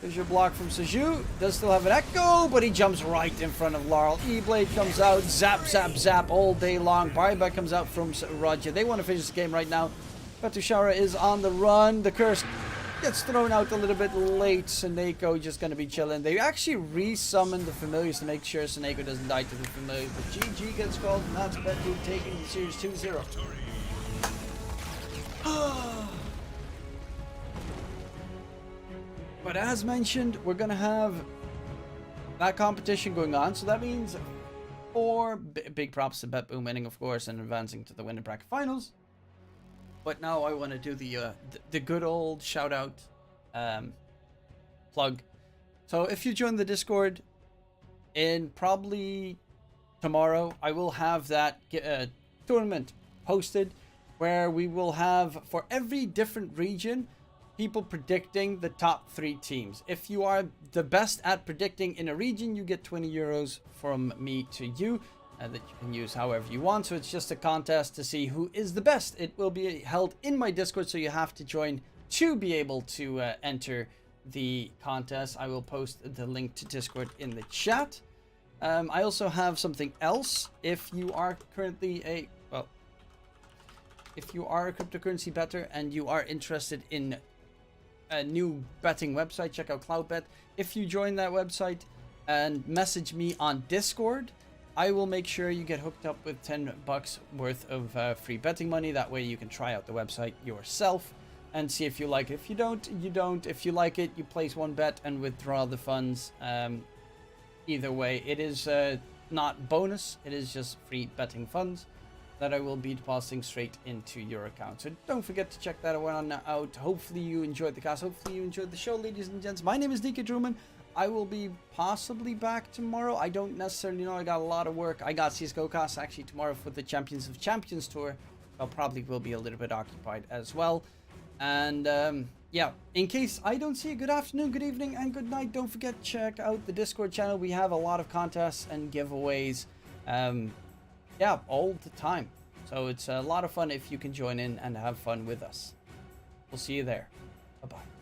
There's your block from Seju. Does still have an Echo, but he jumps right in front of Laurel. E-Blade comes out, zap, zap, zap all day long. Buyback comes out from Roger. They want to finish this game right now. Batushara is on the run. The curse gets thrown out a little bit late. Seneko just going to be chilling. They actually re-summon the familiars to make sure Seneko doesn't die to the familiars. But GG gets called, and that's Betboom taking the series 2-0. But as mentioned, we're going to have that competition going on. So that means 4 big props to Betboom winning, of course, and advancing to the winner bracket finals. But now I want to do the good old shout out plug. So if you join the Discord in probably tomorrow, I will have that tournament posted where we will have for every different region people predicting the top 3 teams. If you are the best at predicting in a region, you get 20 euros from me to you that you can use however you want. So it's just a contest to see who is the best. It will be held in my Discord, so you have to join to be able to enter the contest. I will post the link to Discord in the chat. I also have something else. If you are currently if you are a cryptocurrency bettor and you are interested in a new betting website, check out Cloudbet. If you join that website and message me on Discord, I will make sure you get hooked up with 10 bucks worth of free betting money. That way you can try out the website yourself and see if you like it. If you don't, you don't. If you like it, you place 1 bet and withdraw the funds. Either way, it is not bonus. It is just free betting funds that I will be depositing straight into your account. So don't forget to check that one out. Hopefully you enjoyed the cast. Hopefully you enjoyed the show, ladies and gents. My name is D2CL Truman. I will be possibly back tomorrow. I don't necessarily know. I got a lot of work. I got CSGO cast actually tomorrow for the Champions of Champions tour. I probably will be a little bit occupied as well. And yeah, in case I don't see you, good afternoon, good evening, and good night. Don't forget to check out the Discord channel. We have a lot of contests and giveaways. Yeah, all the time. So it's a lot of fun if you can join in and have fun with us. We'll see you there. Bye-bye.